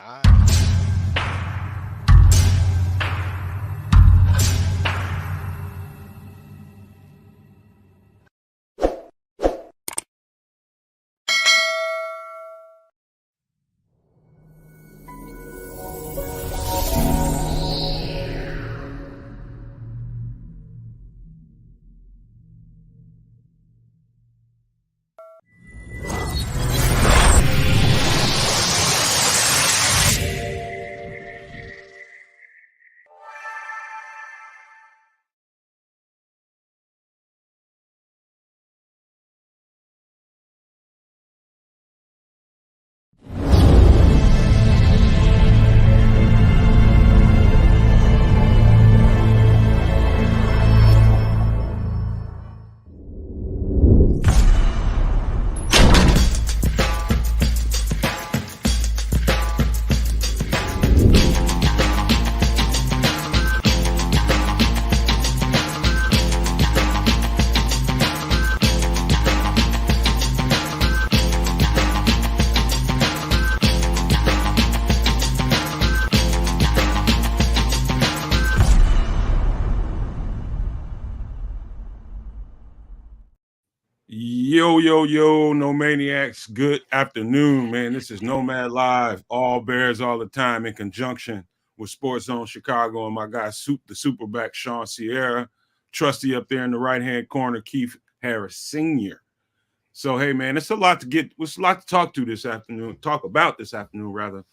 All right. Yo, no maniacs. Good afternoon, man. This is Nomad Live, all Bears all the time in conjunction with Sports Zone Chicago and my guy, the SuperBack, Shawn Sierra, trusty up there in the right-hand corner, Keith Harris Sr. So, hey, man, it's a lot to talk to this afternoon, talk about this afternoon, rather.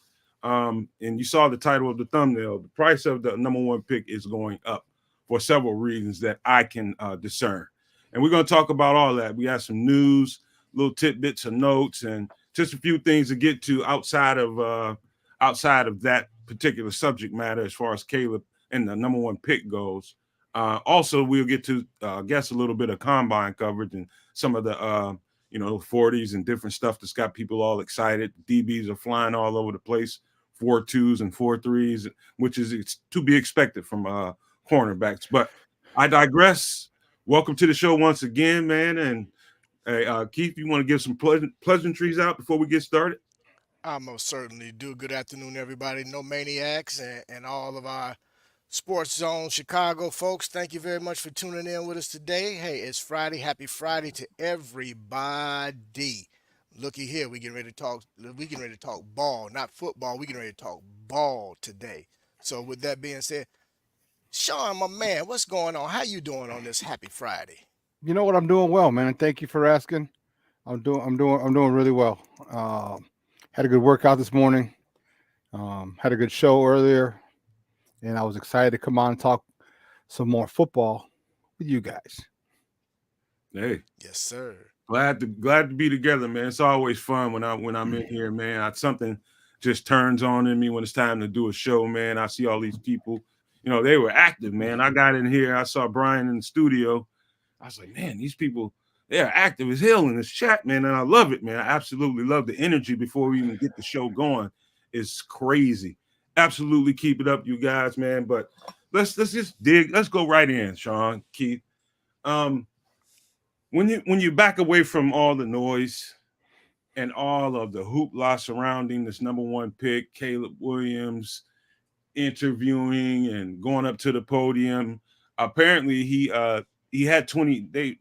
And you saw the title of the thumbnail. The price of the number one pick is going up for several reasons that I can discern. And we're going to talk about all that. We have some news, little tidbits of notes, and just a few things to get to outside of that particular subject matter as far as Caleb and the number one pick goes. Also, we'll get to, I guess, a little bit of combine coverage and some of the, 40s and different stuff that's got people all excited. DBs are flying all over the place, 4.2s and 4.3s, which is to be expected from cornerbacks. But I digress. Welcome to the show once again, man. And hey, Keith, you want to give some pleasantries out before we get started? I most certainly do. Good afternoon, everybody. No maniacs and all of our Sports Zone Chicago folks. Thank you very much for tuning in with us today. Hey, it's Friday. Happy Friday to everybody. Looky here, we getting ready to talk. We getting ready to talk ball, not football. We getting ready to talk ball today. So, with that being said, Shawn, my man, what's going on? How you doing on this Happy Friday? You know what? I'm doing well, man. And thank you for asking. I'm doing really well. Had a good workout this morning. Had a good show earlier, and I was excited to come on and talk some more football with you guys. Hey, Yes, sir. glad to be together, man. It's always fun when I'm in here, man. Something just turns on in me when it's time to do a show, man. I see all these people. They were active, man. I got in here. I saw Brian in the studio. I was like, man, these people, they're active as hell in this chat, man. And I love it, man. I absolutely love the energy before we even get the show going. It's crazy. Absolutely keep it up, you guys, man. But let's just dig. Let's go right in, Shawn, Keith. When you back away from all the noise and all of the hoopla surrounding this number one pick, Caleb Williams, interviewing and going up to the podium. Apparently, he had 20. They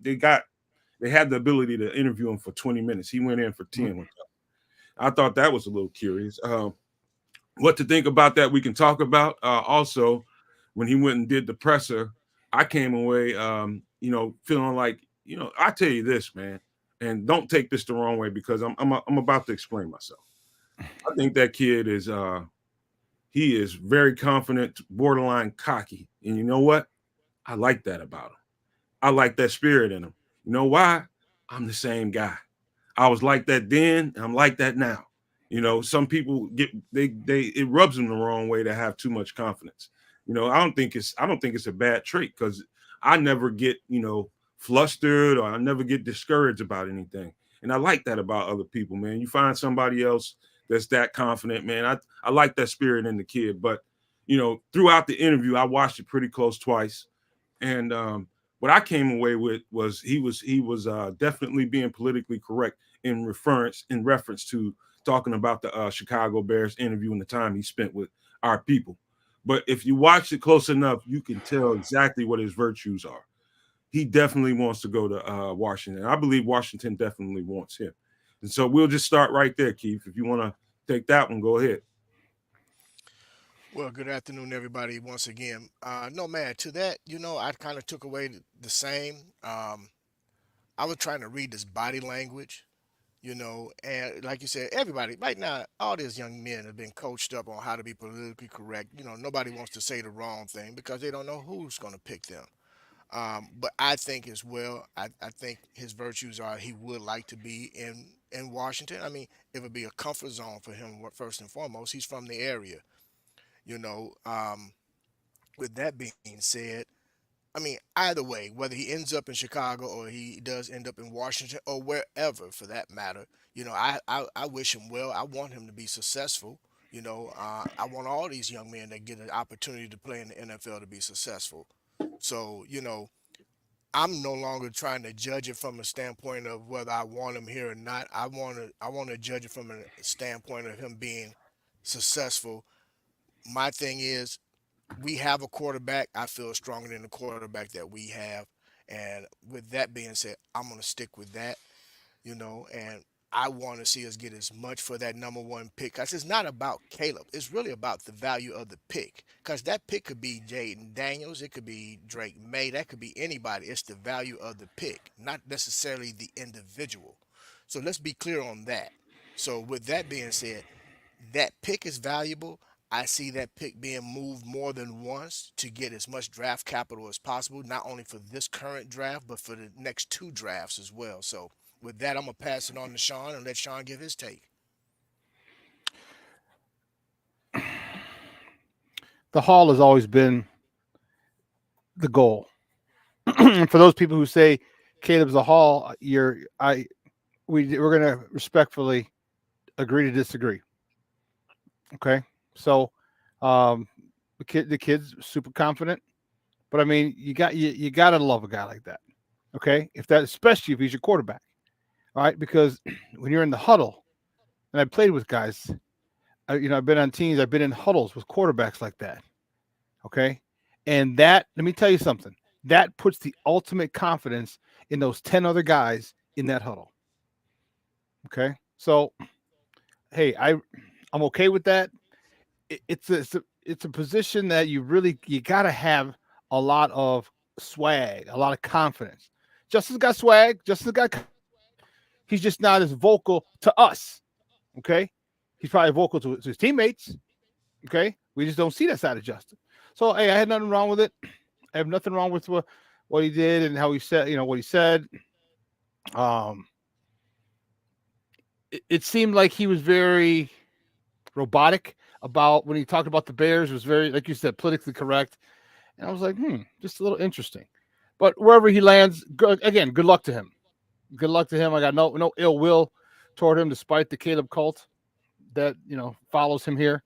had the ability to interview him for 20 minutes. He went in for 10. I thought that was a little curious. What to think about that? We can talk about. Also, when he went and did the presser, I came away, feeling like, I tell you this, man, and don't take this the wrong way because I'm about to explain myself. I think that kid is. He is very confident, borderline cocky. And you know what? I like that about him. I like that spirit in him. You know why? I'm the same guy. I was like that then, and I'm like that now. Some people it rubs them the wrong way to have too much confidence. I don't think it's a bad trait because I never get, flustered or I never get discouraged about anything. And I like that about other people, man. You find somebody else that's that confident, man. I like that spirit in the kid. But, throughout the interview, I watched it pretty close twice. And what I came away with was he was definitely being politically correct in reference to talking about the Chicago Bears interview and the time he spent with our people. But if you watch it close enough, you can tell exactly what his virtues are. He definitely wants to go to Washington. I believe Washington definitely wants him. And so we'll just start right there, Keith. If you want to take that one, go ahead. Well, good afternoon, everybody. Once again, Nomad. To that, I kind of took away the same. I was trying to read this body language, and like you said, everybody right now, all these young men have been coached up on how to be politically correct. Nobody wants to say the wrong thing because they don't know who's going to pick them. But I think as well, I think his virtues are he would like to be in Washington. I mean, it would be a comfort zone for him. First and foremost, he's from the area. You know, um, with that being said, I mean, either way, whether he ends up in Chicago or he does end up in Washington or wherever for that matter, I wish him well. I want him to be successful. I want all these young men that get an opportunity to play in the NFL to be successful. So, I'm no longer trying to judge it from a standpoint of whether I want him here or not. I want to judge it from a standpoint of him being successful. My thing is we have a quarterback. I feel stronger than the quarterback that we have. And with that being said, I'm going to stick with that, and I want to see us get as much for that number one pick. Because it's not about Caleb. It's really about the value of the pick. Because that pick could be Jayden Daniels. It could be Drake May. That could be anybody. It's the value of the pick, not necessarily the individual. So let's be clear on that. So with that being said, that pick is valuable. I see that pick being moved more than once to get as much draft capital as possible, not only for this current draft, but for the next two drafts as well. So, with that, I'm going to pass it on to Shawn and let Shawn give his take. The Hall has always been the goal. And for those people who say Caleb's a Hall, we're going to respectfully agree to disagree. Okay, so the kid's super confident, but I mean, you got to love a guy like that. Okay, especially if he's your quarterback. All right, because when you're in the huddle, and I played with guys, I've been on teams, I've been in huddles with quarterbacks like that. Okay, and that, let me tell you something, that puts the ultimate confidence in those 10 other guys in that huddle. Okay, so hey, I'm okay with that. It's a position that you got to have a lot of swag, a lot of confidence. Justin's got swag. He's just not as vocal to us. Okay, he's probably vocal to his teammates. Okay, we just don't see that side of Justin. So hey, I had nothing wrong with it. I have nothing wrong with what he did and how he said, what he said. It seemed like he was very robotic about when he talked about the Bears. It was very, like you said, politically correct. And I was like, just a little interesting. But wherever he lands, good luck to him. Good luck to him. I got no ill will toward him, despite the Caleb cult that follows him here.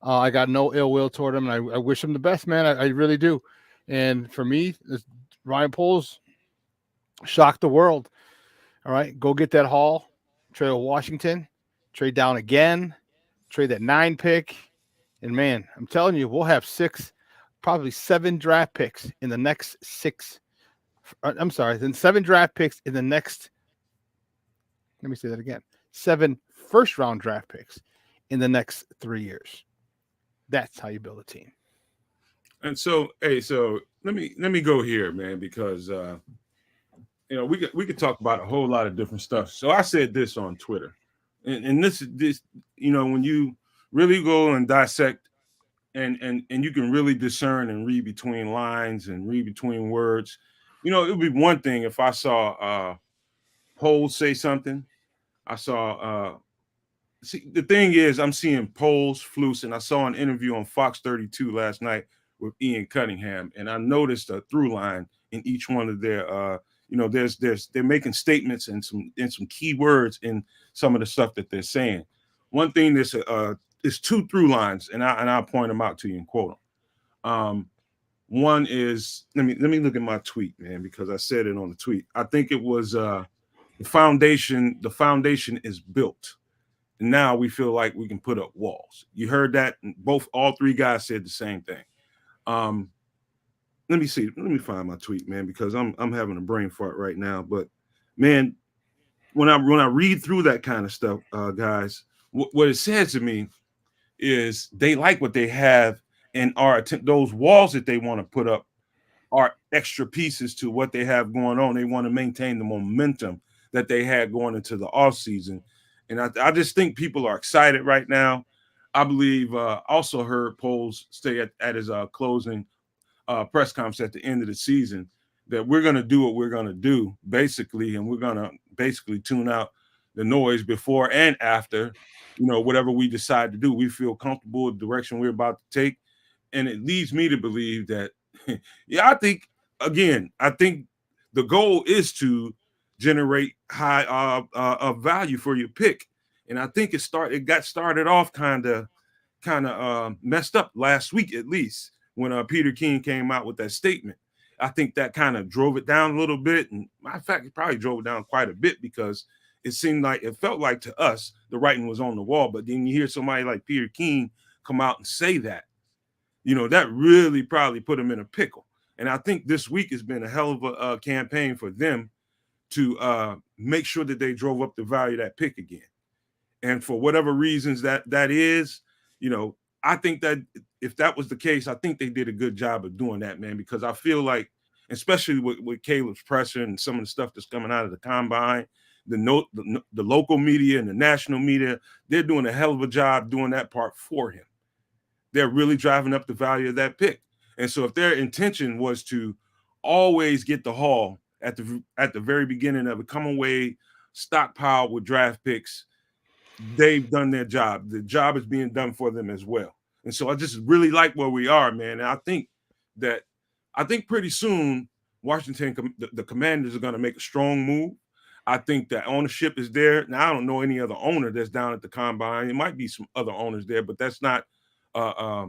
I got no ill will toward him, and I wish him the best, man. I really do. And for me, Ryan Poles shocked the world. All right, go get that haul. Trade Washington. Trade down again. Trade that 9 pick. And man, I'm telling you, we'll have probably 7 draft picks in the next 6. I'm sorry, then 7 draft picks in the next. Let me say that again. 7 first-round draft picks in the next 3 years. That's how you build a team. And so, so let me go here, man, because we could talk about a whole lot of different stuff. So I said this on Twitter, and this when you really go and dissect and you can really discern and read between lines and read between words. It would be one thing if I saw Poles say something. I saw see, the thing is, I'm seeing Poles, Flus, and I saw an interview on Fox 32 last night with Ian Cunningham, and I noticed a through line in each one of their they're making statements and some key words in some of the stuff that they're saying. One thing is 2 through lines, and I'll point them out to you and quote them. One is, let me look at my tweet, man, because I said it on the tweet. I think it was the foundation is built. And now we feel like we can put up walls. You heard that? All three guys said the same thing. Let me see. Let me find my tweet, man, because I'm having a brain fart right now. But man, when I read through that kind of stuff, guys, what it says to me is they like what they have and those walls that they want to put up are extra pieces to what they have going on. They want to maintain the momentum that they had going into the offseason. And I just think people are excited right now. I believe also heard Poles say at his closing press conference at the end of the season that we're going to do what we're going to do, basically, and we're going to basically tune out the noise before and after, whatever we decide to do. We feel comfortable with the direction we're about to take. And it leads me to believe that, I think the goal is to generate high value for your pick. And I think it got started off kind of messed up last week, at least, when Peter King came out with that statement. I think that kind of drove it down a little bit. And matter of fact, it probably drove it down quite a bit because it felt like to us the writing was on the wall. But then you hear somebody like Peter King come out and say that, that really probably put him in a pickle. And I think this week has been a hell of a campaign for them to make sure that they drove up the value of that pick again. And for whatever reasons that is, I think that if that was the case, I think they did a good job of doing that, man, because I feel like, especially with Caleb's presser and some of the stuff that's coming out of the combine, the local media and the national media, they're doing a hell of a job doing that part for him. They're really driving up the value of that pick. And so if their intention was to always get the haul at the very beginning of it, come away stockpiled with draft picks, they've done their job. The job is being done for them as well. And so I just really like where we are, man. And I think pretty soon Washington, the Commanders are going to make a strong move. I think that ownership is there. Now, I don't know any other owner that's down at the combine. It might be some other owners there, but that's not a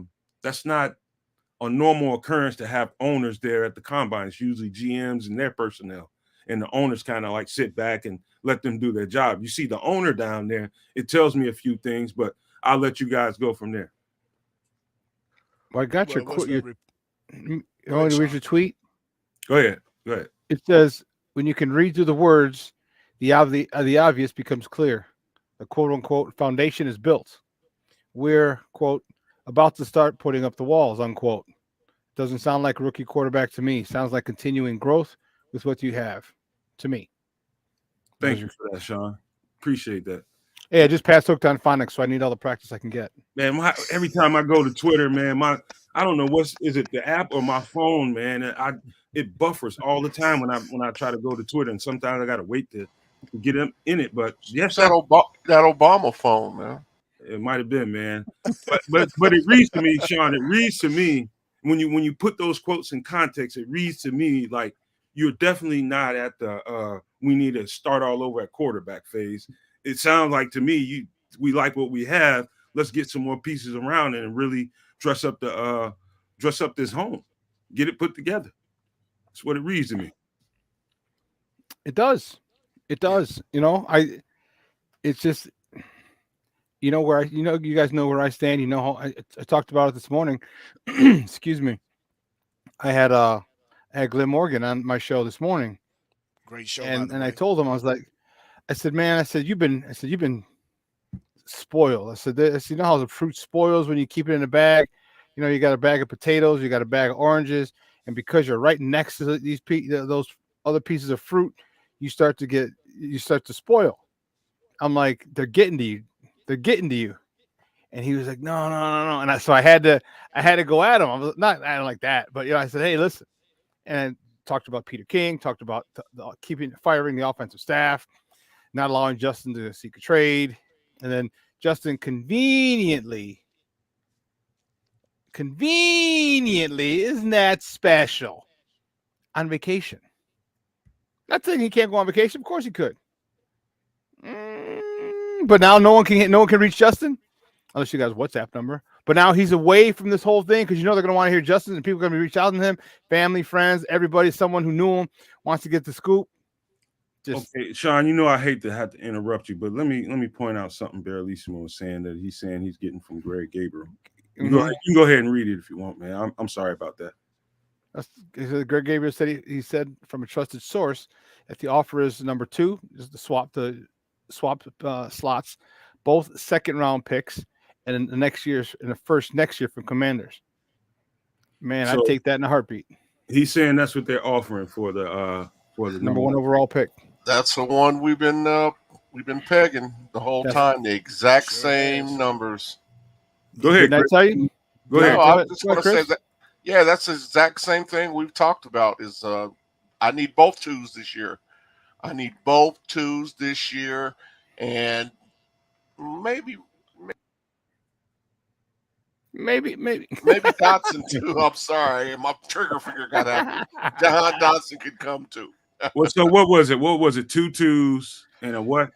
normal occurrence to have owners there at the combine. It's usually GMs and their personnel. And the owners kind of like sit back and let them do their job. You see the owner down there, it tells me a few things, but I'll let you guys go from there. Well, I got your quote. You Go want to ahead, read Shawn. your tweet? Go ahead. It says, when you can read through the words, the obvious becomes clear. The quote-unquote foundation is built. We're, quote, about to start putting up the walls, unquote. Doesn't sound like a rookie quarterback to me. Sounds like continuing growth with what you have, to me. Thank you for that, Shawn. Appreciate that. Hey, I just passed Hooked on Phonics, so I need all the practice I can get. Man, every time I go to Twitter, man, I don't know is it the app or my phone, man? It buffers all the time when I try to go to Twitter, and sometimes I got to wait to get in it. But yes, that Obama phone, man. It might have been, man. But it reads to me, Shawn. It reads to me when you put those quotes in context. It reads to me like you're definitely not at the we need to start all over at quarterback phase. It sounds like to me we like what we have. Let's get some more pieces around it and really dress up this home, get it put together. That's what it reads to me. It does. It's just, you guys know where I stand. You know how I talked about it this morning. Excuse me. I had Glenn Morgan on my show this morning. Great show. And I told him, I said, you've been spoiled. I said, you know how the fruit spoils when you keep it in a bag? You got a bag of potatoes, you got a bag of oranges, and because you're right next to those other pieces of fruit, you start to spoil. I'm like, they're getting to you. And he was like, no. And so I had to go at him. I was not at him like that, but I said, hey, listen. And talked about Peter King, talked about firing the offensive staff, not allowing Justin to seek a trade. And then Justin conveniently, isn't that special, on vacation. Not saying he can't go on vacation. Of course he could. But now no one can reach Justin unless you guys WhatsApp number. But now he's away from this whole thing because they're going to want to hear Justin, and people are going to reach out to him, family, friends, everybody, someone who knew him wants to get the scoop. Just Okay, Shawn, you know I hate to have to interrupt you, but let me point out something Barrelissimo was saying that he's saying he's getting from Greg Gabriel. You, Mhm. you can go ahead and read it if you want, man. I'm sorry about that. Greg Gabriel said he said from a trusted source that the offer is number 2, is to swap slots, both second round picks, and in the first next year from Commanders. Man, So I'd take that in a heartbeat. he's saying that's what they're offering for the Number 1 overall pick. That's the one we've been pegging the whole time. The exact Sure same has. numbers. Go ahead, Didn't I Chris. tell you? Go No, ahead. Tell I'm it- just go ahead, going to say Chris. that. Yeah, that's the exact same thing we've talked about. Is I need both 2s this year. I need both 2s this year, and maybe Dotson too. I'm sorry, my trigger finger got happy. John Dotson could come too. Well, so what was it? What was it? 2 2s and a what?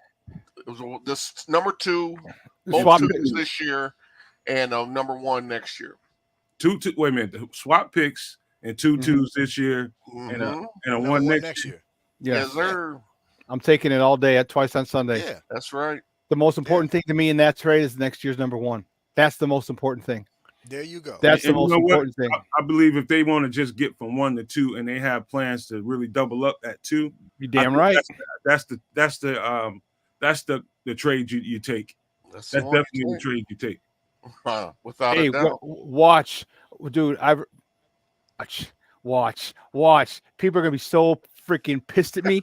It was this number 2, both Swap 2s picks. this year, and number 1 next year. Wait a minute. The swap picks and 2 2s this year and a Number 1 one next year. year. Yes, sir. I'm taking it all day at twice on Sunday. Yeah. That's right. The most important thing to me in that trade is next year's number 1. That's the most important thing. There you go. That's the And you most know what? important thing. I believe if they want to just get from 1 to 2 and they have plans to really double up at 2, You're damn right. That's the trade you take. That's the one definitely the trade you take. Without a doubt. Watch, dude. Watch. People are gonna be so freaking pissed at me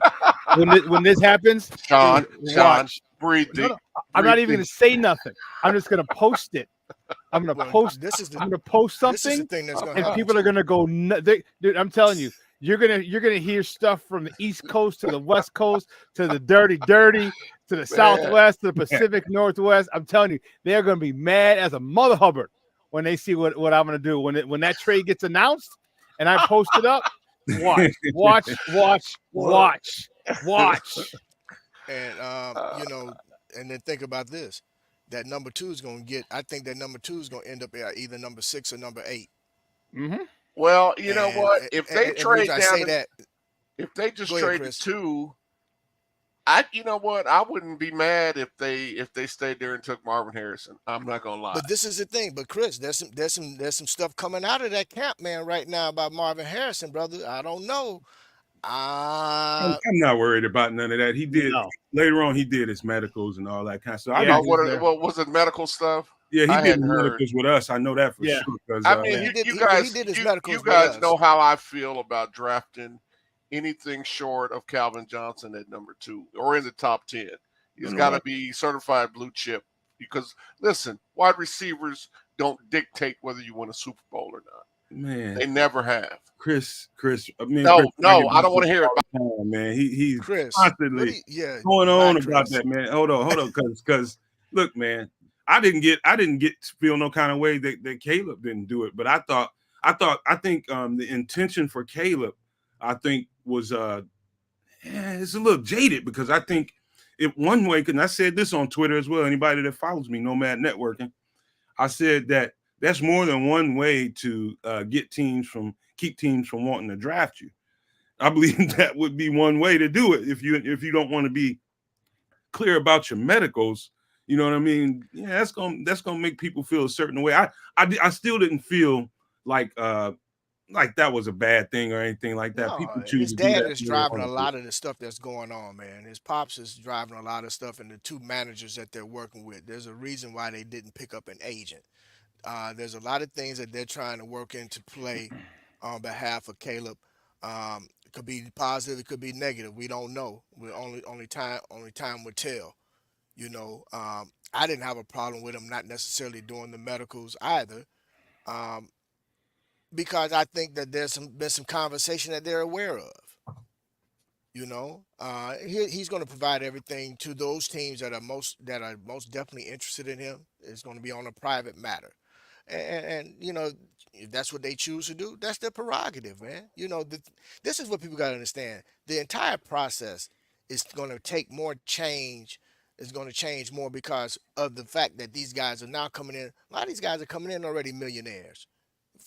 when this happens. Shawn, Watch. breathe deep. I'm not even gonna say nothing. I'm just gonna post it. I'm gonna post. I'm gonna post This is the something, thing that's going to and happen. people are gonna go. Dude, I'm telling you, you're gonna hear stuff from the East Coast to the West Coast to the dirty, to the Southwest to the Pacific Northwest. I'm telling you, they're gonna be mad as a mother hubbard when they see what I'm gonna do when that trade gets announced and I post it up. Watch. And and then think about this. That number 2 is going to get. I think that number 2 is going to end up at either number 6 or number 8. Mm-hmm. Well, you know what? If they trade down, if they just trade the 2, you know what? I wouldn't be mad if they stayed there and took Marvin Harrison. I'm not gonna lie. But this is the thing. But Chris, there's some stuff coming out of that camp, man, right now about Marvin Harrison, brother. I don't know. I'm not worried about none of that. He did later on. He did his medicals and all that kind of stuff. What was it? Medical stuff? Yeah, he did his medicals with us. I know that for sure. I mean, you guys know how I feel about drafting anything short of Calvin Johnson at number 2 or in the top 10. He's got to be certified blue chip because listen, wide receivers don't dictate whether you win a Super Bowl or not. Man, they never have. Chris. I mean, no, I don't want to hear it. Man, he's Chris, constantly going on about that, man. Hold on, because look, man, I didn't feel no kind of way that Caleb didn't do it, but I think the intention for Caleb, I think was it's a little jaded because I think it one way, and I said this on Twitter as well. Anybody that follows me, Nomad Networking, I said that that's more than one way to keep teams from wanting to draft you. I believe that would be one way to do it if you don't want to be clear about your medicals. You know what I mean? Yeah, that's gonna make people feel a certain way. I still didn't feel like that was a bad thing or anything like that. No, people choose. his dad is driving a lot of the stuff that's going on, man. His pops is driving a lot of stuff, and the 2 managers that they're working with. There's a reason why they didn't pick up an agent. There's a lot of things that they're trying to work into play on behalf of Caleb. It could be positive, it could be negative. We don't know. Only time will tell. You know, I didn't have a problem with him not necessarily doing the medicals either, because I think that there's been some conversation that they're aware of. You know, he's going to provide everything to those teams that are most definitely interested in him. It's going to be on a private matter, and you know, if that's what they choose to do, that's their prerogative, man. You know, this is what people got to understand. The entire process is going to take more change. Is going to change more because of the fact that these guys are now coming in. A lot of these guys are coming in already millionaires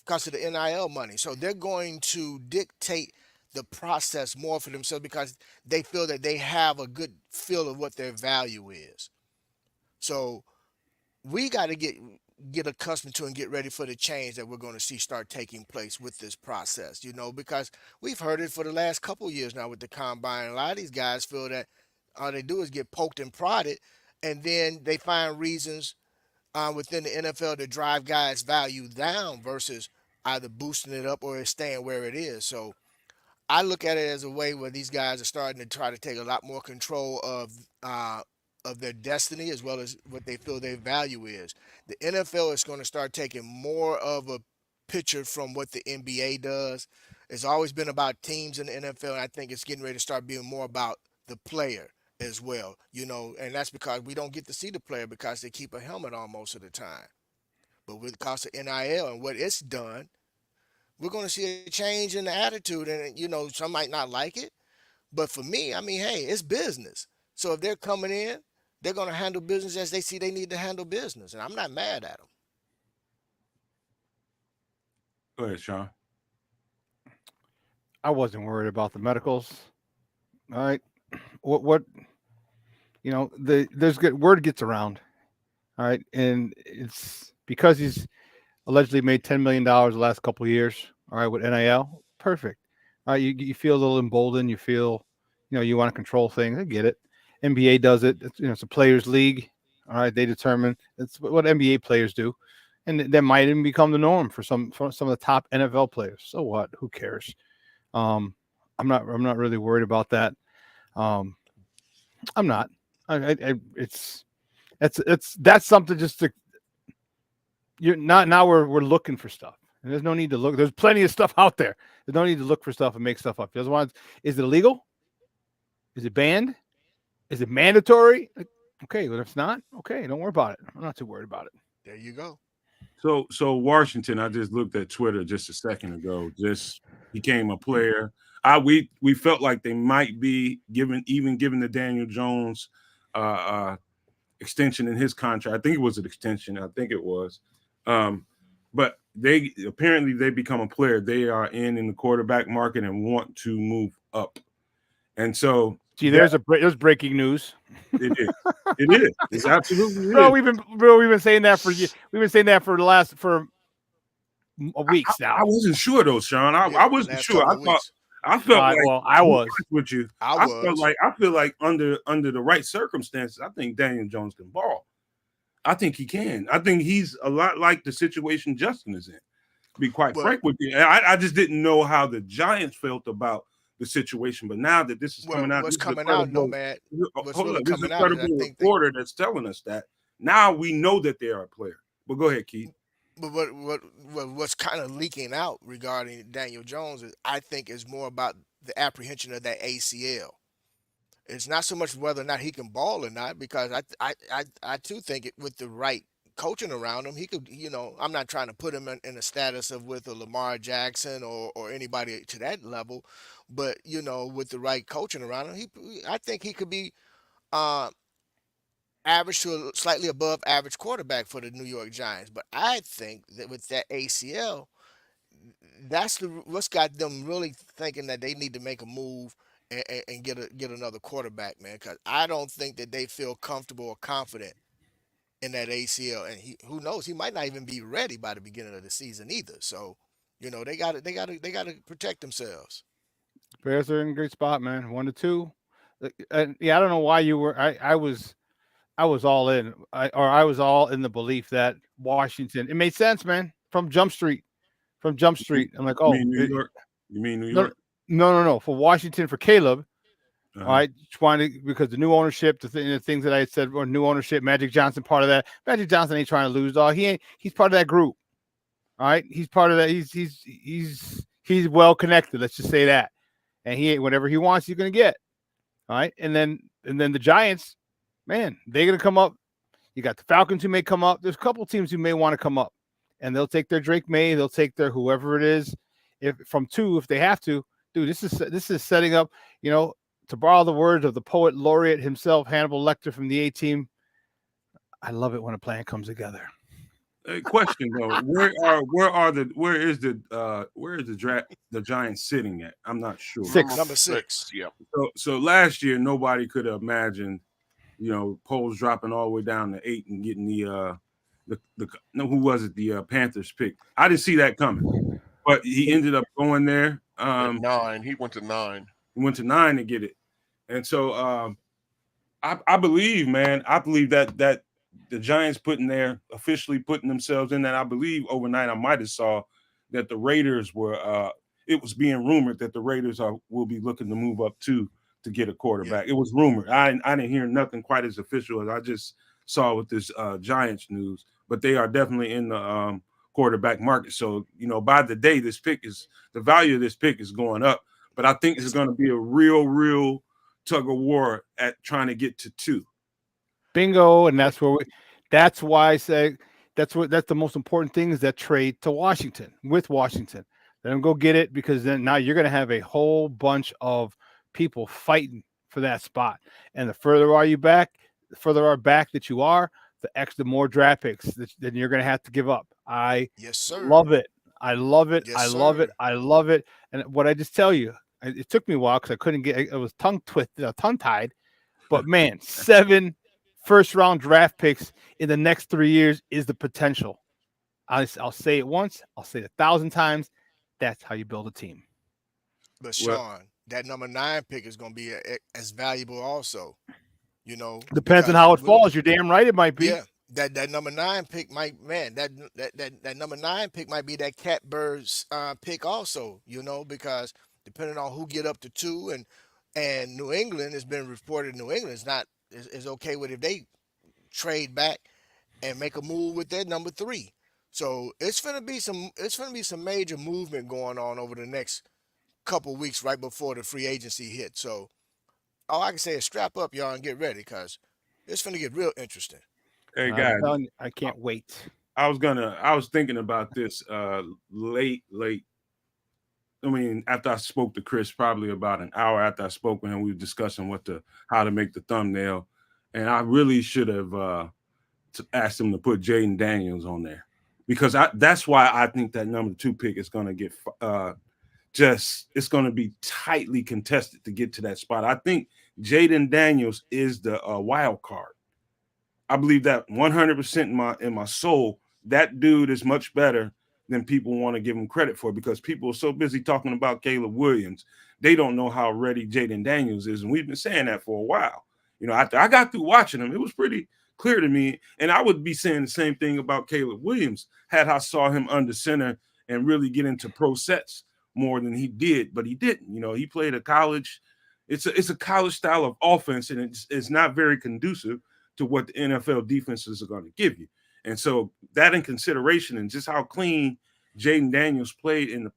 because of the NIL money. So they're going to dictate the process more for themselves because they feel that they have a good feel of what their value is. So we got to get accustomed to and get ready for the change that we're going to see start taking place with this process, because we've heard it for the last couple years now with the combine. A lot of these guys feel that all they do is get poked and prodded, and then they find reasons within the NFL to drive guys' value down versus either boosting it up or staying where it is. So I look at it as a way where these guys are starting to try to take a lot more control of their destiny as well as what they feel their value is. The NFL is going to start taking more of a picture from what the NBA does. It's always been about teams in the NFL, and I think it's getting ready to start being more about the player as well, and that's because we don't get to see the player because they keep a helmet on most of the time. But with the cost of NIL and what it's done, we're going to see a change in the attitude, and some might not like it, but for me, I mean, hey, it's business. So if they're coming in, they're going to handle business as they see they need to handle business, and I'm not mad at them. Go ahead, Shawn. I wasn't worried about the medicals. All right, what there's good word gets around. All right, and it's because he's allegedly made $10 million the last couple of years. All right, with NIL, perfect. All right, you feel a little emboldened. You feel, you want to control things. I get it. NBA does it. It's a players' league. All right, they determine it's what NBA players do, and that might even become the norm for some of the top NFL players. So what? Who cares? I'm not really worried about that. I'm not. That's something just to. You're not now. We're looking for stuff, and there's no need to look. There's plenty of stuff out there. There's no need to look for stuff and make stuff up. Is it illegal? Is it banned? Is it mandatory? Okay, but if it's not, okay, don't worry about it. I'm not too worried about it. There you go. So Washington, I just looked at Twitter just a second ago. Just became a player. We felt like they might be given the Daniel Jones extension in his contract. I think it was an extension. I think it was. But they become a player. They are in the quarterback market and want to move up. And so there's breaking news. It is. It is. It's absolutely. Bro, we've been saying that for weeks now. I wasn't sure though, Shawn. I wasn't sure. I felt like I was with you. I feel like under the right circumstances, I think Daniel Jones can ball. I think he can. I think he's a lot like the situation Justin is in. To be quite frank with you, I just didn't know how the Giants felt about the situation, but now that this is coming out, what's coming out, Nomad? Hold on, this is a credible reporter that's telling us that. Now we know that they are a player. But go ahead, Keith. But what's kind of leaking out regarding Daniel Jones is, I think, is more about the apprehension of that ACL. It's not so much whether or not he can ball or not, because I too think with the right coaching around him, he could, I'm not trying to put him in a status of with a Lamar Jackson or anybody to that level, but, with the right coaching around him, I think he could be average to a slightly above average quarterback for the New York Giants. But I think that with that ACL, that's what's got them really thinking that they need to make a move and get another quarterback, man, because I don't think that they feel comfortable or confident in that ACL, and who knows, he might not even be ready by the beginning of the season either. So, they got to protect themselves. Bears are in a great spot, man. 1-2. I don't know why you were. I was all in. I was all in the belief that Washington. It made sense, man. From Jump Street. I'm like, oh, you mean New York? No. For Washington, for Caleb. All right, because the new ownership, the things that I had said, or new ownership, Magic Johnson, part of that. Magic Johnson ain't trying to lose, dog. He's part of that group. All right, he's part of that. He's well connected. Let's just say that, and whatever he wants, he's gonna get. All right, and then the Giants, man, they're gonna come up. You got the Falcons who may come up. There's a couple teams who may want to come up, and they'll take their Drake May. They'll take their whoever it is, if they have to. Dude, this is setting up. To borrow the words of the poet laureate himself, Hannibal Lecter from the A-Team, I love it when a plan comes together. question though, where is the draft the Giants sitting at? I'm not sure. Number 6. Yep. So last year nobody could have imagined, Poles dropping all the way down to 8 and getting the who was it? The Panthers pick. I didn't see that coming, but he ended up going there. At 9, he went to 9. He went to 9 to get it, and so I believe, man. I believe that the Giants officially putting themselves in that. I believe overnight I might have saw that the Raiders were. It was being rumored that the Raiders will be looking to move up to get a quarterback. Yeah. It was rumored. I didn't hear nothing quite as official as I just saw with this Giants news. But they are definitely in the quarterback market. So by the day, the value of this pick is going up. But I think it's going to be a real tug of war at trying to get to 2. Bingo. And that's why I say that's the most important thing is that trade to Washington with Washington. Let them go get it, because then now you're going to have a whole bunch of people fighting for that spot. And the further back that you are, the more draft picks that you're going to have to give up. Yes, sir. Love it. I love it. Yes, I love it. I love it. And what I just tell you, it took me a while because I couldn't get. I was tongue tied. But man, 7 first-round draft picks in the next 3 years is the potential. I'll say it once. I'll say it 1,000 times. That's how you build a team. But Shawn, that number 9 pick is going to be as valuable also. Depends on how it falls. You're damn right it might be. Yeah, that number 9 pick might, man, that number 9 pick might be that catbirds pick also. Because depending on who get up to 2, and New England has been reported. New England is okay with if they trade back and make a move with their number 3. So it's gonna be some major movement going on over the next couple weeks right before the free agency hits. So all I can say is strap up, y'all, and get ready, because it's going to get real interesting. Hey, guys. I can't wait. I was thinking about this late. I mean, after I spoke to Chris, probably about an hour after I spoke with him, we were discussing how to make the thumbnail. And I really should have asked him to put Jayden Daniels on there, because that's why I think that number 2 pick is going to get it's going to be tightly contested to get to that spot. I think Jayden Daniels is the wild card. I believe that 100% in my soul. That dude is much better than people want to give him credit for, because people are so busy talking about Caleb Williams. They don't know how ready Jayden Daniels is. And we've been saying that for a while. After I got through watching him, it was pretty clear to me. And I would be saying the same thing about Caleb Williams had I saw him under center and really get into pro sets more than he did, but he didn't. He played a college. It's a college style of offense, and it's not very conducive to what the NFL defenses are going to give you. And so that in consideration, and just how clean Jayden Daniels played in the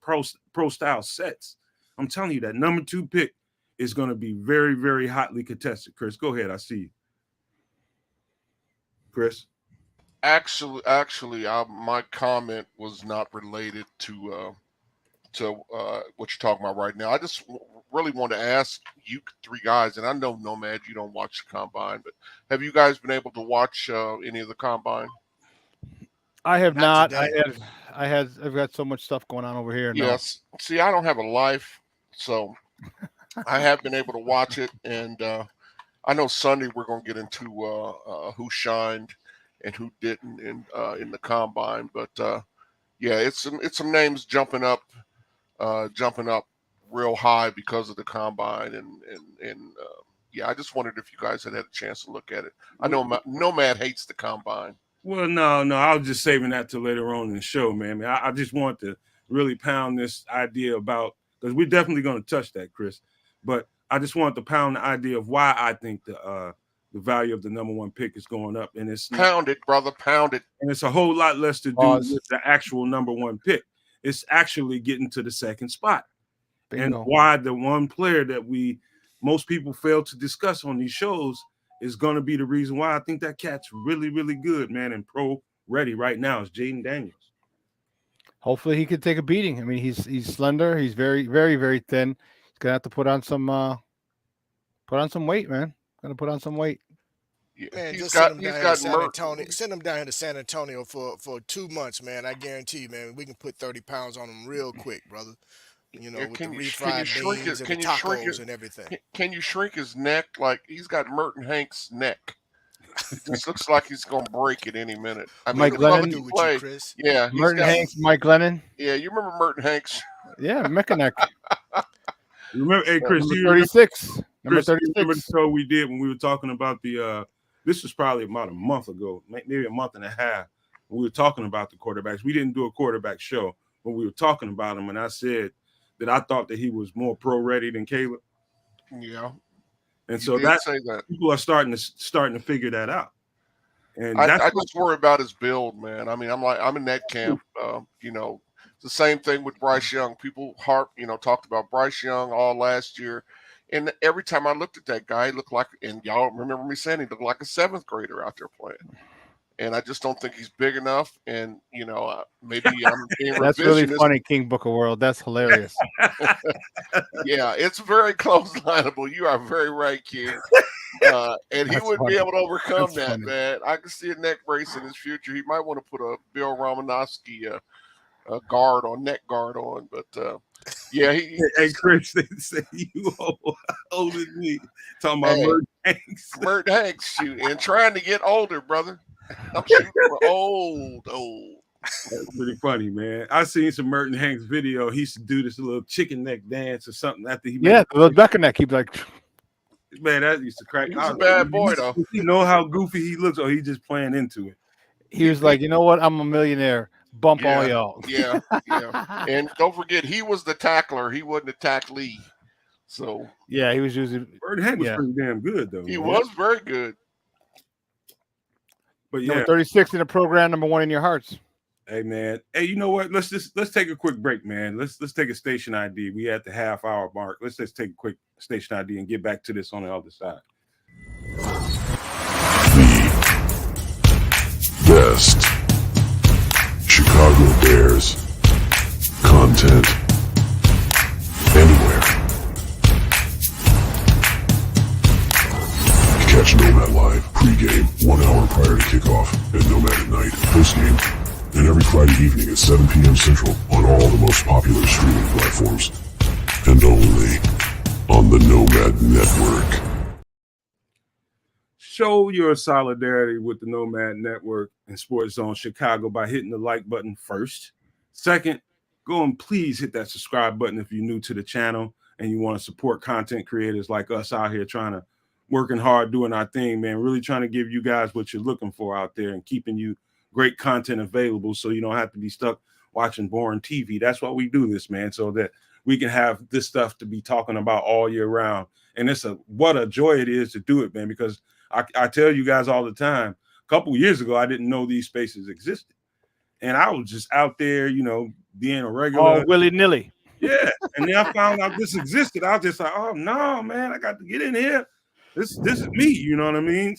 pro style sets, I'm telling you that number 2 pick is going to be very, very hotly contested. Chris, go ahead. I see you. Chris? Actually, my comment was not related to what you're talking about right now. I just really want to ask you 3 guys, and I know, Nomad, you don't watch the combine, but have you guys been able to watch any of the combine? I have not. I've got so much stuff going on over here. Yes. No. See, I don't have a life, so I have been able to watch it, and I know Sunday we're going to get into who shined and who didn't in the combine, but yeah, it's some names jumping up real high because of the combine, and yeah, I just wondered if you guys had a chance to look at it. I know Nomad hates the combine. Well, no, I was just saving that till later on in the show, man. I just want to really pound this idea about, because we're definitely going to touch that, Chris, but I just want to pound the idea of why I think the value of the number 1 pick is going up, and it's pound it, brother, pound it, and it's a whole lot less to do with the actual number 1 pick. It's actually getting to the 2nd spot. And why the one player that most people fail to discuss on these shows is going to be the reason why I think that cat's really, really good, man, and pro ready right now is Jayden Daniels. Hopefully he could take a beating. I mean, he's slender. He's very, very, very thin. He's going to have to put on some weight, man. Going to put on some weight. Man, just send him down here to San Antonio. Send him down here to San Antonio for 2 months, man. I guarantee you, man, we can put 30 pounds on him real quick, brother. You know, with the refried beans and the tacos and everything. Can you shrink his neck? Like, he's got Merton Hanks' neck. It just looks like he's going to break at any minute. I mean, Mike Glennon. Do with you, Chris. Yeah. Merton Hanks, Mike Glennon. Yeah, you remember Merton Hanks? Yeah, Mechaneck. Remember, hey, Chris, number 36. Number 36. Remember the show we did when we were talking about the this was probably about a month ago, maybe a month and a half, when we were talking about the quarterbacks. We didn't do a quarterback show, but we were talking about him, and I said that I thought that he was more pro-ready than Caleb. Yeah. And so that people are starting to figure that out. And I just worry about his build, man. I mean, I'm in that camp. You know, it's the same thing with Bryce Young. People talked about Bryce Young all last year. And every time I looked at that guy, he looked like, and y'all remember me saying he looked like a 7th grader out there playing. And I just don't think he's big enough. And, maybe I'm being That's really funny, King Booker World. That's hilarious. Yeah, it's very close lineable. You are very right, King. And he wouldn't be able to overcome that, man. I can see a neck brace in his future. He might want to put a Bill Romanowski neck guard on. But, yeah. Hey, Chris, they say you older than me. Talking about Merton Hanks. Merton Hanks, shoot. And trying to get older, brother. I'm shooting for old. That's pretty funny, man. I seen some Merton Hanks video. He used to do this little chicken neck dance or something after he the little duck neck. He'd be like, man, that used to crack. He's a bad boy, though. You know how goofy he looks, or he just playing into it. He was like, you know what? I'm a millionaire. Bump all y'all. Yeah. And don't forget, he was the tackler. He wasn't a tacklee. So yeah, he was using. Merton Hanks was pretty damn good, though. He was very good. But number 36 in the program, number 1 in your hearts. Hey, man. Hey, you know what? Let's take a quick break, man. Let's take a station ID. We at the half-hour mark. Let's just take a quick station ID and get back to this on the other side. The best Chicago Bears content anywhere. Catch Nomad Live pregame 1 hour prior to kickoff and Nomad at Night postgame, and every Friday evening at 7 p.m. Central on all the most popular streaming platforms, and only on the Nomad Network. Show your solidarity with the Nomad Network and Sports Zone Chicago by hitting the like button first. Second, go and please hit that subscribe button if you're new to the channel and you want to support content creators like us out here working hard, doing our thing, man. Really trying to give you guys what you're looking for out there and keeping you great content available so you don't have to be stuck watching boring TV. That's why we do this, man, so that we can have this stuff to be talking about all year round. And what a joy it is to do it, man, because I tell you guys all the time, a couple years ago, I didn't know these spaces existed. And I was just out there, being a regular. All willy-nilly. Yeah. And then I found out this existed. I was just like, oh, no, man, I got to get in here. This is me, you know what I mean?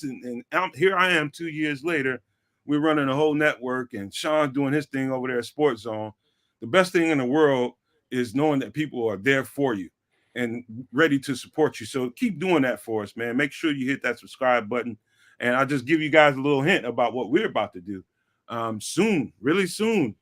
And here I am 2 years later. We're running a whole network, and Shawn doing his thing over there at Sports Zone. The best thing in the world is knowing that people are there for you and ready to support you. So keep doing that for us, man. Make sure you hit that subscribe button. And I'll just give you guys a little hint about what we're about to do. Soon, really soon.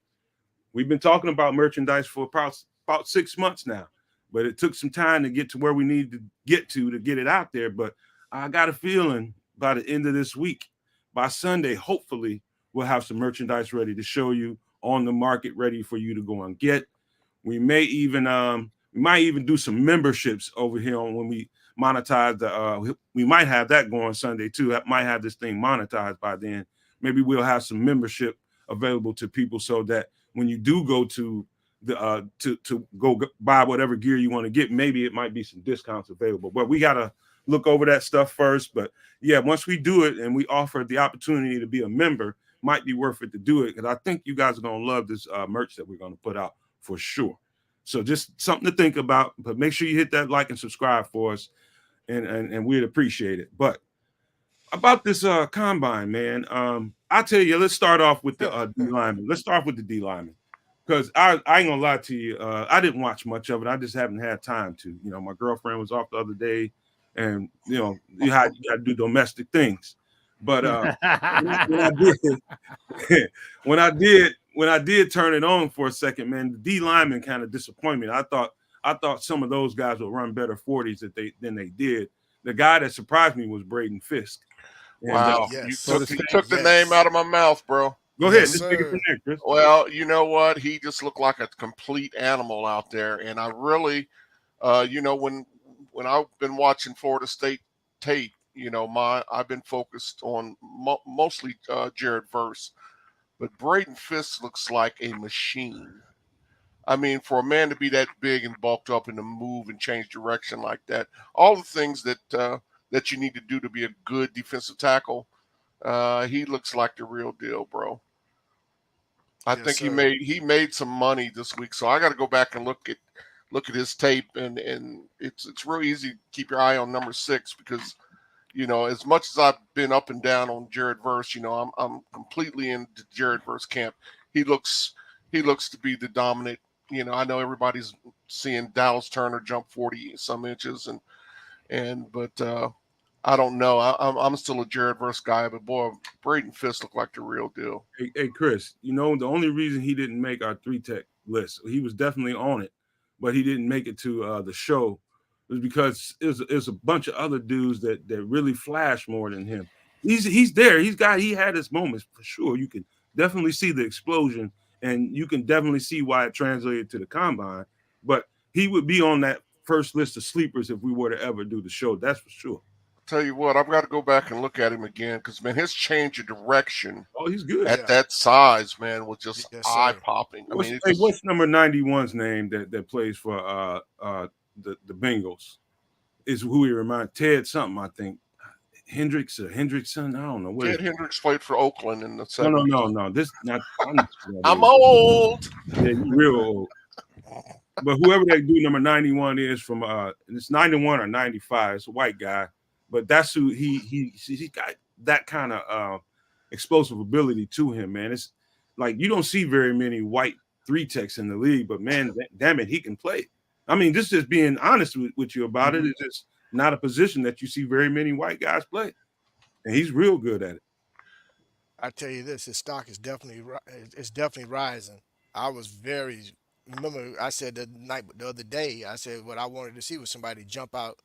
We've been talking about merchandise for about 6 months now, but it took some time to get to where we need to get it out there. But I got a feeling by the end of this week, by Sunday, hopefully we'll have some merchandise ready to show you on the market, ready for you to go and get. We might even do some memberships over here when we monetize we might have that going Sunday too. I might have this thing monetized by then. Maybe we'll have some membership available to people so that when you do go to to go buy whatever gear you want to get, maybe it might be some discounts available. But we gotta look over that stuff first. But yeah, once we do it and we offer the opportunity to be a member, might be worth it to do it, because I think you guys are gonna love this merch that we're gonna put out for sure. So just something to think about. But make sure you hit that like and subscribe for us, and we'd appreciate it. But about this combine, man, I tell you, let's start off with the D lineman. Let's start with the D lineman, because I ain't gonna lie to you, I didn't watch much of it. I just haven't had time to. My girlfriend was off the other day, and you got to do domestic things. But when I did turn it on for a second, man, the D lineman kind of disappointed me. I thought some of those guys would run better 40s than they did. The guy that surprised me was Braden Fisk. Wow, yes. you took the name out of my mouth, bro. Go ahead. Yes, Just take it from there, Chris. Well, you know what? He just looked like a complete animal out there, and I really, when I've been watching Florida State tape, I've been focused on mostly Jared Verse, but Braden Fisk looks like a machine. I mean, for a man to be that big and bulked up and to move and change direction like that, all the things that you need to do to be a good defensive tackle, he looks like the real deal, bro. I think he made some money this week, so I got to go back and look at his tape, and it's real easy to keep your eye on number 6 because as much as I've been up and down on Jared Verse, I'm completely into Jared Verse camp. He looks to be the dominant. I know everybody's seeing Dallas Turner jump 40 some inches, but I don't know. I'm still a Jared Verse guy, but boy, Braden Fisk looked like the real deal. Hey, Chris, the only reason he didn't make our 3-tech list, he was definitely on it, but he didn't make it to the show, was because there's a bunch of other dudes that really flash more than him. He's there. He had his moments for sure. You can definitely see the explosion, and you can definitely see why it translated to the combine. But he would be on that first list of sleepers if we were to ever do the show. That's for sure. Tell you what, I've got to go back and look at him again because, man, his change of direction he's good at that size, man, was just eye-popping. What's number 91's name that plays for the Bengals? Is who he reminds Ted something, I think. Hendrickson, I don't know. Ted Hendricks played for Oakland in the 70s. No. This not. I'm old. Yeah, you're real old. But whoever that dude number 91 is from, it's 91 or 95. It's a white guy. But that's who he got that kind of explosive ability to him, man. It's like you don't see very many white 3-techs in the league, but man, damn it, he can play. I mean, just being honest with you about it, it's just not a position that you see very many white guys play, and he's real good at it. I tell you this, his stock is definitely rising. Remember I said the other day, I said what I wanted to see was somebody jump off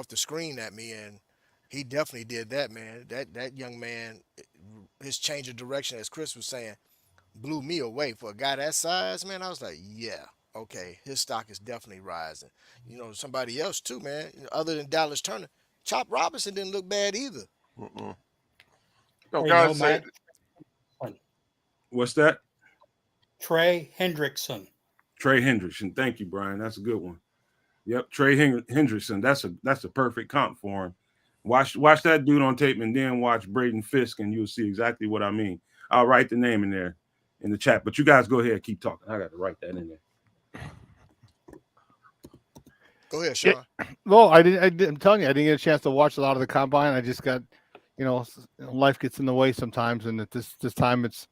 the screen at me, and he definitely did that, man. That young man, his change of direction, as Chris was saying, blew me away. For a guy that size, man, I was like, yeah, okay, his stock is definitely rising. Somebody else too, man, other than Dallas Turner, Chop Robinson didn't look bad either. No, guys said, what's that? Trey Hendrickson. Thank you, Brian. That's a good one. Yep, Trey Hendrickson. That's a perfect comp for him. Watch that dude on tape and then watch Braden Fisk, and you'll see exactly what I mean. I'll write the name in there in the chat, but you guys go ahead, keep talking. I got to write that in there. Go ahead, Shawn. Well, I'm telling you, I didn't get a chance to watch a lot of the combine. I just got, life gets in the way sometimes, and at this time, it's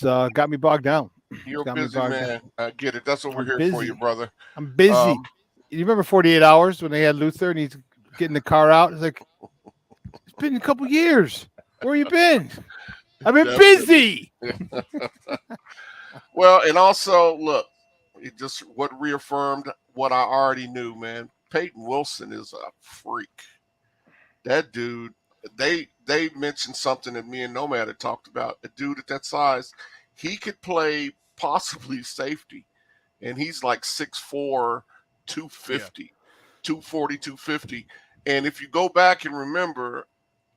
got me bogged down. You're a busy man. I get it. That's what we're here for you, brother. I'm busy. You remember 48 Hours when they had Luther and he's getting the car out? It's like, it's been a couple years. Where you been? I've been busy. Well, and also, look, it just reaffirmed what I already knew, man. Peyton Wilson is a freak. That dude, they mentioned something that me and Nomad had talked about. A dude at that size, he could play possibly safety, and he's like 6'4", 250, 240, 250. And if you go back and remember,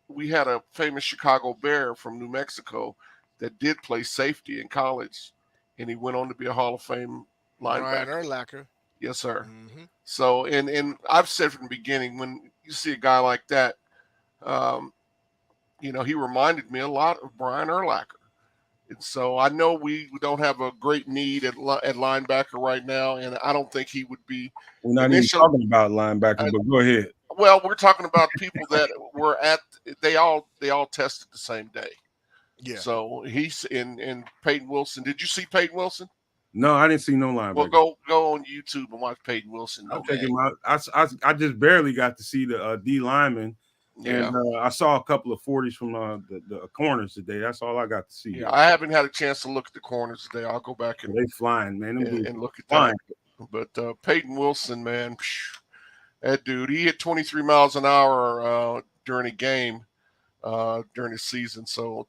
we had a famous Chicago Bear from New Mexico that did play safety in college, and he went on to be a Hall of Fame linebacker. Ryan Urlacher. Yes, sir. Mm-hmm. So, and I've said from the beginning, when you see a guy like that, he reminded me a lot of Brian Urlacher. And so I know we don't have a great need at linebacker right now, and I don't think he would be. We're not even talking about linebackers, but go ahead. Well, we're talking about people that were they all tested the same day. Yeah. So he's in Peyton Wilson. Did you see Peyton Wilson? No, I didn't see no linebacker. Well, go on YouTube and watch Peyton Wilson. I'll check him out. I just barely got to see the D lineman. Yeah. And I saw a couple of 40s from the corners today. That's all I got to see. Yeah, I haven't had a chance to look at the corners today. I'll go back and they flying, man. And look at that. But Peyton Wilson, man, that dude, he hit 23 miles an hour during a game during the season. So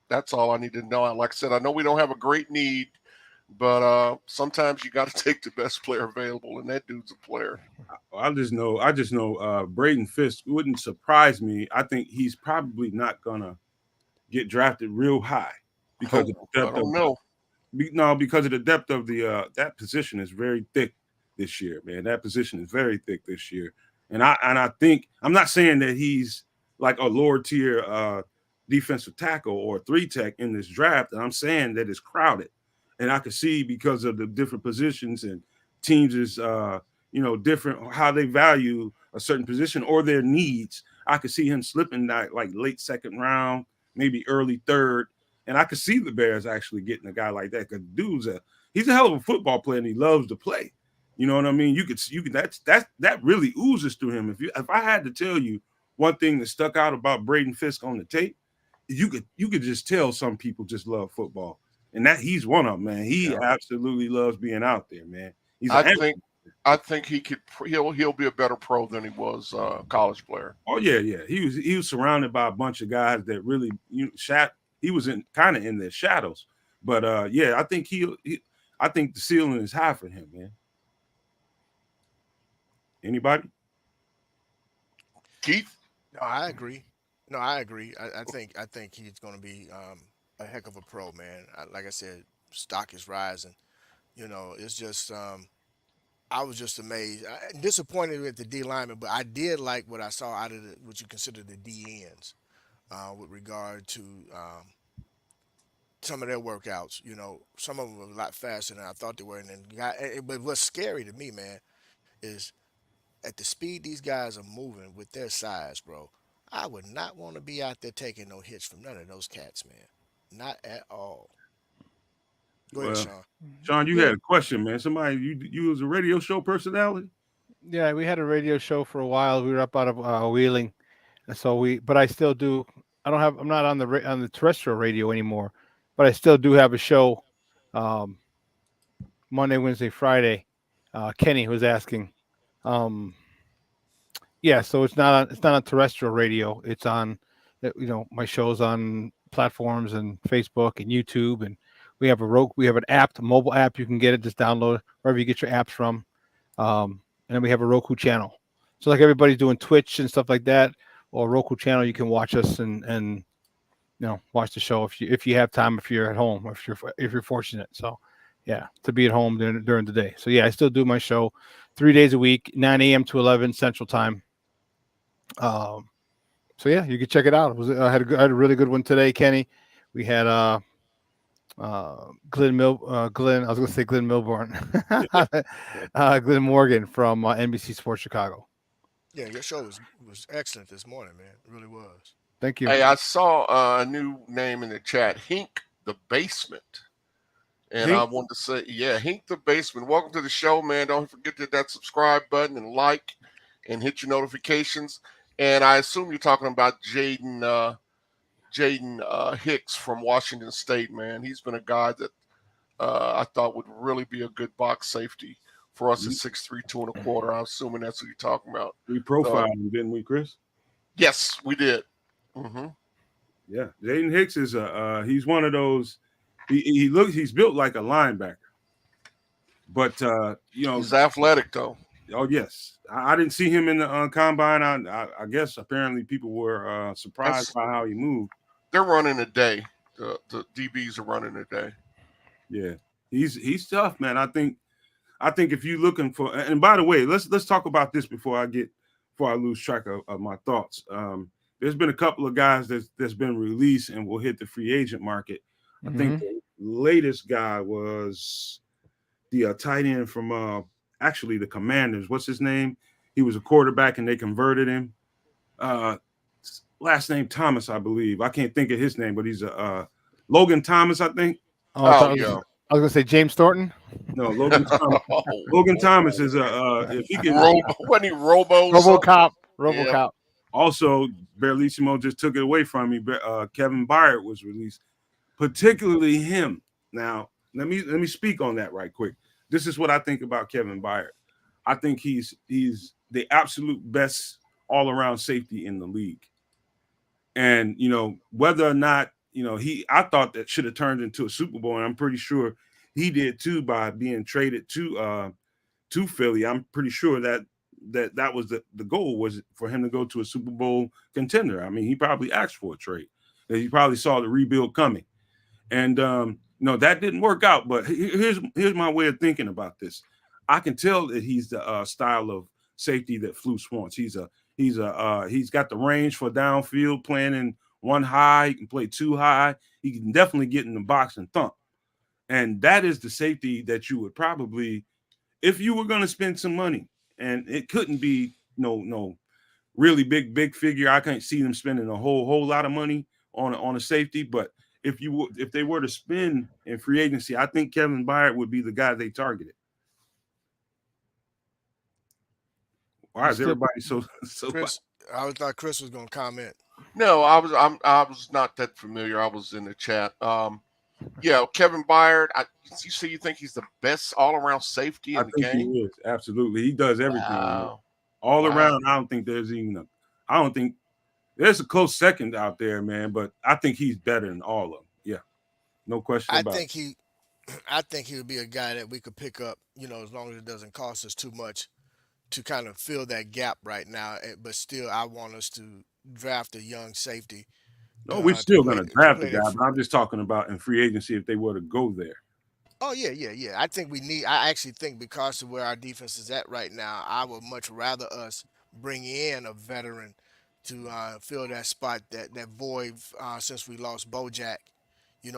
that's all I need to know. Like I said, I know we don't have a great need, but sometimes you got to take the best player available, and that dude's a player. I just know Braden Fisk wouldn't surprise me. I think he's probably not gonna get drafted real high because of the depth because of the depth of the that position is very thick this year, man. That position is very thick this year. And I think I'm not saying that he's like a lower tier defensive tackle or 3-tech in this draft. And I'm saying that it's crowded. And I could see because of the different positions and teams is different how they value a certain position or their needs. I could see him slipping that like late second round, maybe early third. And I could see the Bears actually getting a guy like that because he's a hell of a football player and he loves to play. You know what I mean? You could that really oozes through him. If I had to tell you one thing that stuck out about Braden Fisk on the tape, you could just tell some people just love football. And that he's one of them, man. He absolutely loves being out there, man. I think he'll be a better pro than he was a college player. Oh yeah. He was surrounded by a bunch of guys that really he was kind of in their shadows. But I think I think the ceiling is high for him, man. Anybody? Keith? No, I agree. I think he's going to be a heck of a pro, man. Like I said, stock is rising. It's just I was just amazed, disappointed with the D lineman, but I did like what I saw out of what you consider the D ends with regard to some of their workouts. Some of them were a lot faster than I thought they were. But what's scary to me, man, is at the speed these guys are moving with their size, bro. I would not want to be out there taking no hits from none of those cats, man. Not at all. Go ahead, Shawn. Shawn, you had a question, man. Somebody, you was a radio show personality? Yeah, we had a radio show for a while. We were up out of Wheeling, and but I still do. I'm not on the terrestrial radio anymore, but I still do have a show. Monday, Wednesday, Friday. Kenny was asking. So it's not on terrestrial radio. It's on, my show's on platforms and Facebook and YouTube, and we have an app, a mobile app. You can get it, just download it wherever you get your apps from. And then we have a Roku channel. So like everybody's doing Twitch and stuff like that, or Roku channel, you can watch us and watch the show if you have time, if you're at home, or if you're fortunate. So to be at home during the day. So I still do my show 3 days a week, 9 a.m. to 11 Central Time. You can check it out. I had a really good one today, Kenny. We had Glenn Milborn, Glenn Morgan from NBC Sports Chicago. Yeah, your show was excellent this morning, man. It really was. Thank you. Hey, I saw a new name in the chat, Hink the Basement. And I wanted to say, Hink the Basement. Welcome to the show, man. Don't forget to hit that subscribe button and like and hit your notifications. And I assume you're talking about Jayden Hicks from Washington State, man. He's been a guy that I thought would really be a good box safety for us at 6'3", 2 1/4. I'm assuming that's what you're talking about. We profiled him, didn't we, Chris? Yes, we did. Mm-hmm. Yeah, Jayden Hicks is he's one of those. He's built like a linebacker, but he's athletic though. Oh yes, I didn't see him in the combine. I guess apparently people were surprised by how he moved. They're running a day. The DBs are running a day. Yeah, he's tough, man. I think if you're looking for, and by the way, let's talk about this before I lose track of my thoughts. There's been a couple of guys that's been released and will hit the free agent market. I think the latest guy was the tight end from actually the Commanders. What's his name? He was a quarterback and they converted him. Last name Thomas, I believe. I can't think of his name, but he's Logan Thomas, I think. I was gonna say James Thornton. No, Logan Thomas. Logan Thomas is if he can RoboCop. RoboCop. Also, Barlissimo just took it away from me. Kevin Byard was released, particularly him. Now, let me speak on that right quick. This is what I think about Kevin Byard. I think he's the absolute best all-around safety in the league. And whether or not I thought that should have turned into a Super Bowl, and I'm pretty sure he did too by being traded to Philly. I'm pretty sure that was the goal, was for him to go to a Super Bowl contender. I mean, he probably asked for a trade. He probably saw the rebuild coming, and that didn't work out. But here's my way of thinking about this. I can tell that he's the style of safety that Flus wants. He's got the range for downfield, playing in one high. He can play two high. He can definitely get in the box and thump. And that is the safety that you would probably, if you were going to spend some money, and it couldn't be no really big figure. I can't see them spending a whole lot of money on a safety. But if they were to spend in free agency, I think Kevin Byard would be the guy they targeted. Why is everybody so? Chris, I thought Chris was going to comment. No, I was not that familiar. I was in the chat. Yeah, Kevin Byard. You think he's the best all-around safety in the game? He is, absolutely. He does everything all around. I don't think there's a close second out there, man. But I think he's better than all of them. Yeah, no question about it. I think he would be a guy that we could pick up, as long as it doesn't cost us too much to kind of fill that gap right now. But still, I want us to draft a young safety. No, we're still going to draft the guy, but I'm just talking about in free agency if they were to go there. Oh, yeah. I actually think because of where our defense is at right now, I would much rather us bring in a veteran to fill that spot, that void since we lost Bojack,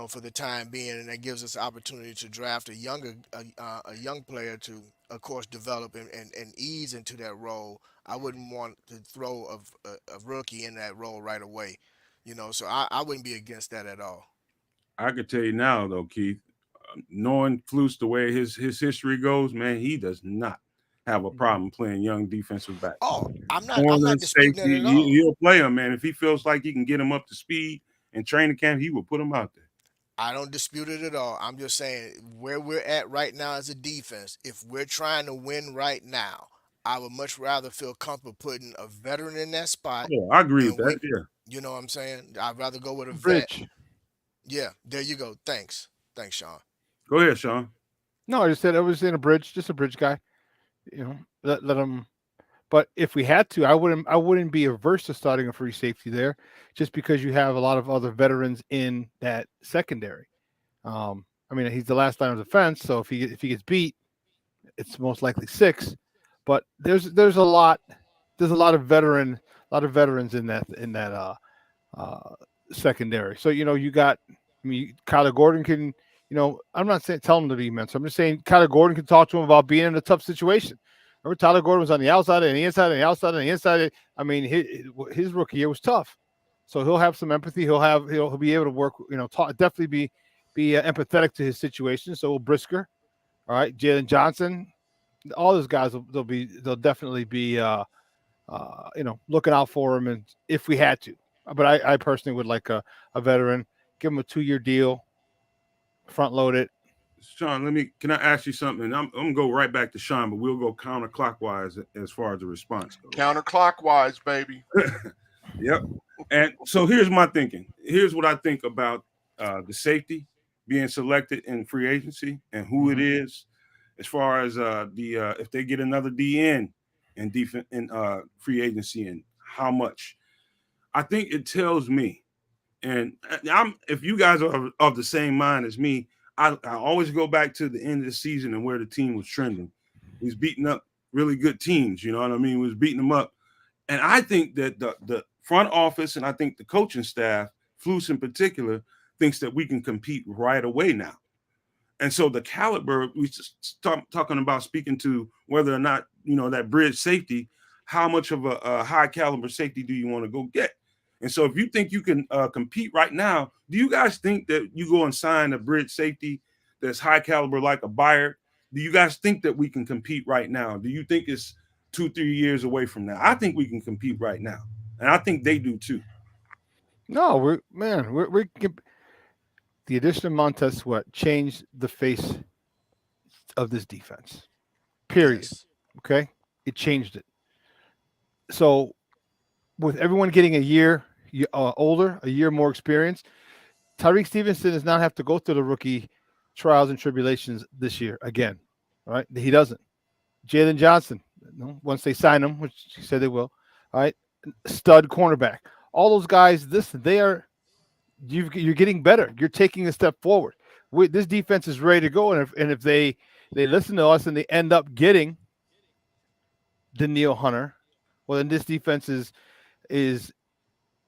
for the time being, and that gives us the opportunity to draft a young player to, of course, develop and ease into that role. I wouldn't want to throw a rookie in that role right away, so I wouldn't be against that at all. I could tell you now, though, Keith, knowing Flus the way his history goes, man, he does not have a problem playing young defensive back. Oh, I'm not disputing that at all. He'll play him, man. If he feels like he can get him up to speed in training camp, he will put him out there. I don't dispute it at all. I'm just saying where we're at right now as a defense, if we're trying to win right now, I would much rather feel comfortable putting a veteran in that spot. Oh, I agree with that, yeah. You know what I'm saying? I'd rather go with a bridge. vet. Yeah, there you go. Thanks, Sean. Go ahead, Shawn. No, I just said I was in a bridge, just a bridge guy. Let him. But if we had to, I wouldn't be averse to starting a free safety there, just because you have a lot of other veterans in that secondary. I mean, he's the last line of defense, so if he gets beat, it's most likely 6. But there's a lot of veterans in that secondary. So you got, Kyler Gordon can. I'm not saying tell him to be mentor. I'm just saying Kyler Gordon can talk to him about being in a tough situation. Remember, Tyler Gordon was on the outside and the inside and the outside and the inside. I mean, his rookie year was tough, so he'll have some empathy. He'll be able to work. Definitely be empathetic to his situation. So will Brisker, all right, Jaylen Johnson, all those guys they'll definitely be looking out for him, and if we had to. But I personally would like a veteran, give him a 2-year deal. Front load it. Shawn, can I ask you something? I'm gonna go right back to Shawn, but we'll go counterclockwise as far as the response goes. Counterclockwise, baby. Yep. And so here's my thinking. Here's what I think about the safety being selected in free agency and who it is, as far as if they get another DN in defense in free agency and how much. I think it tells me. And if you guys are of the same mind as me, I always go back to the end of the season and where the team was trending. We was beating up really good teams, you know what I mean? We was beating them up. And I think that the front office and I think the coaching staff, Flus in particular, thinks that we can compete right away now. And so the caliber, we just talking about speaking to whether or not, that bridge safety, how much of a high caliber safety do you want to go get? And so if you think you can compete right now, do you guys think that you go and sign a bridge safety that's high caliber like a Byard? Do you guys think that we can compete right now? Do you think it's 2-3 years away from now? I think we can compete right now. and I think they do too. No, we're the addition of Montez Sweat changed the face of this defense. Period. Yes. Okay, it changed it. So with everyone getting a year older, a year more experience, Tyreek Stevenson does not have to go through the rookie trials and tribulations this year again. All right, he doesn't. Jayden Johnson, once they sign him, which he said they will. All right, stud cornerback. All those guys, you're getting better. You're taking a step forward. This defense is ready to go, and if they listen to us and they end up getting Danielle Hunter, well, then this defense is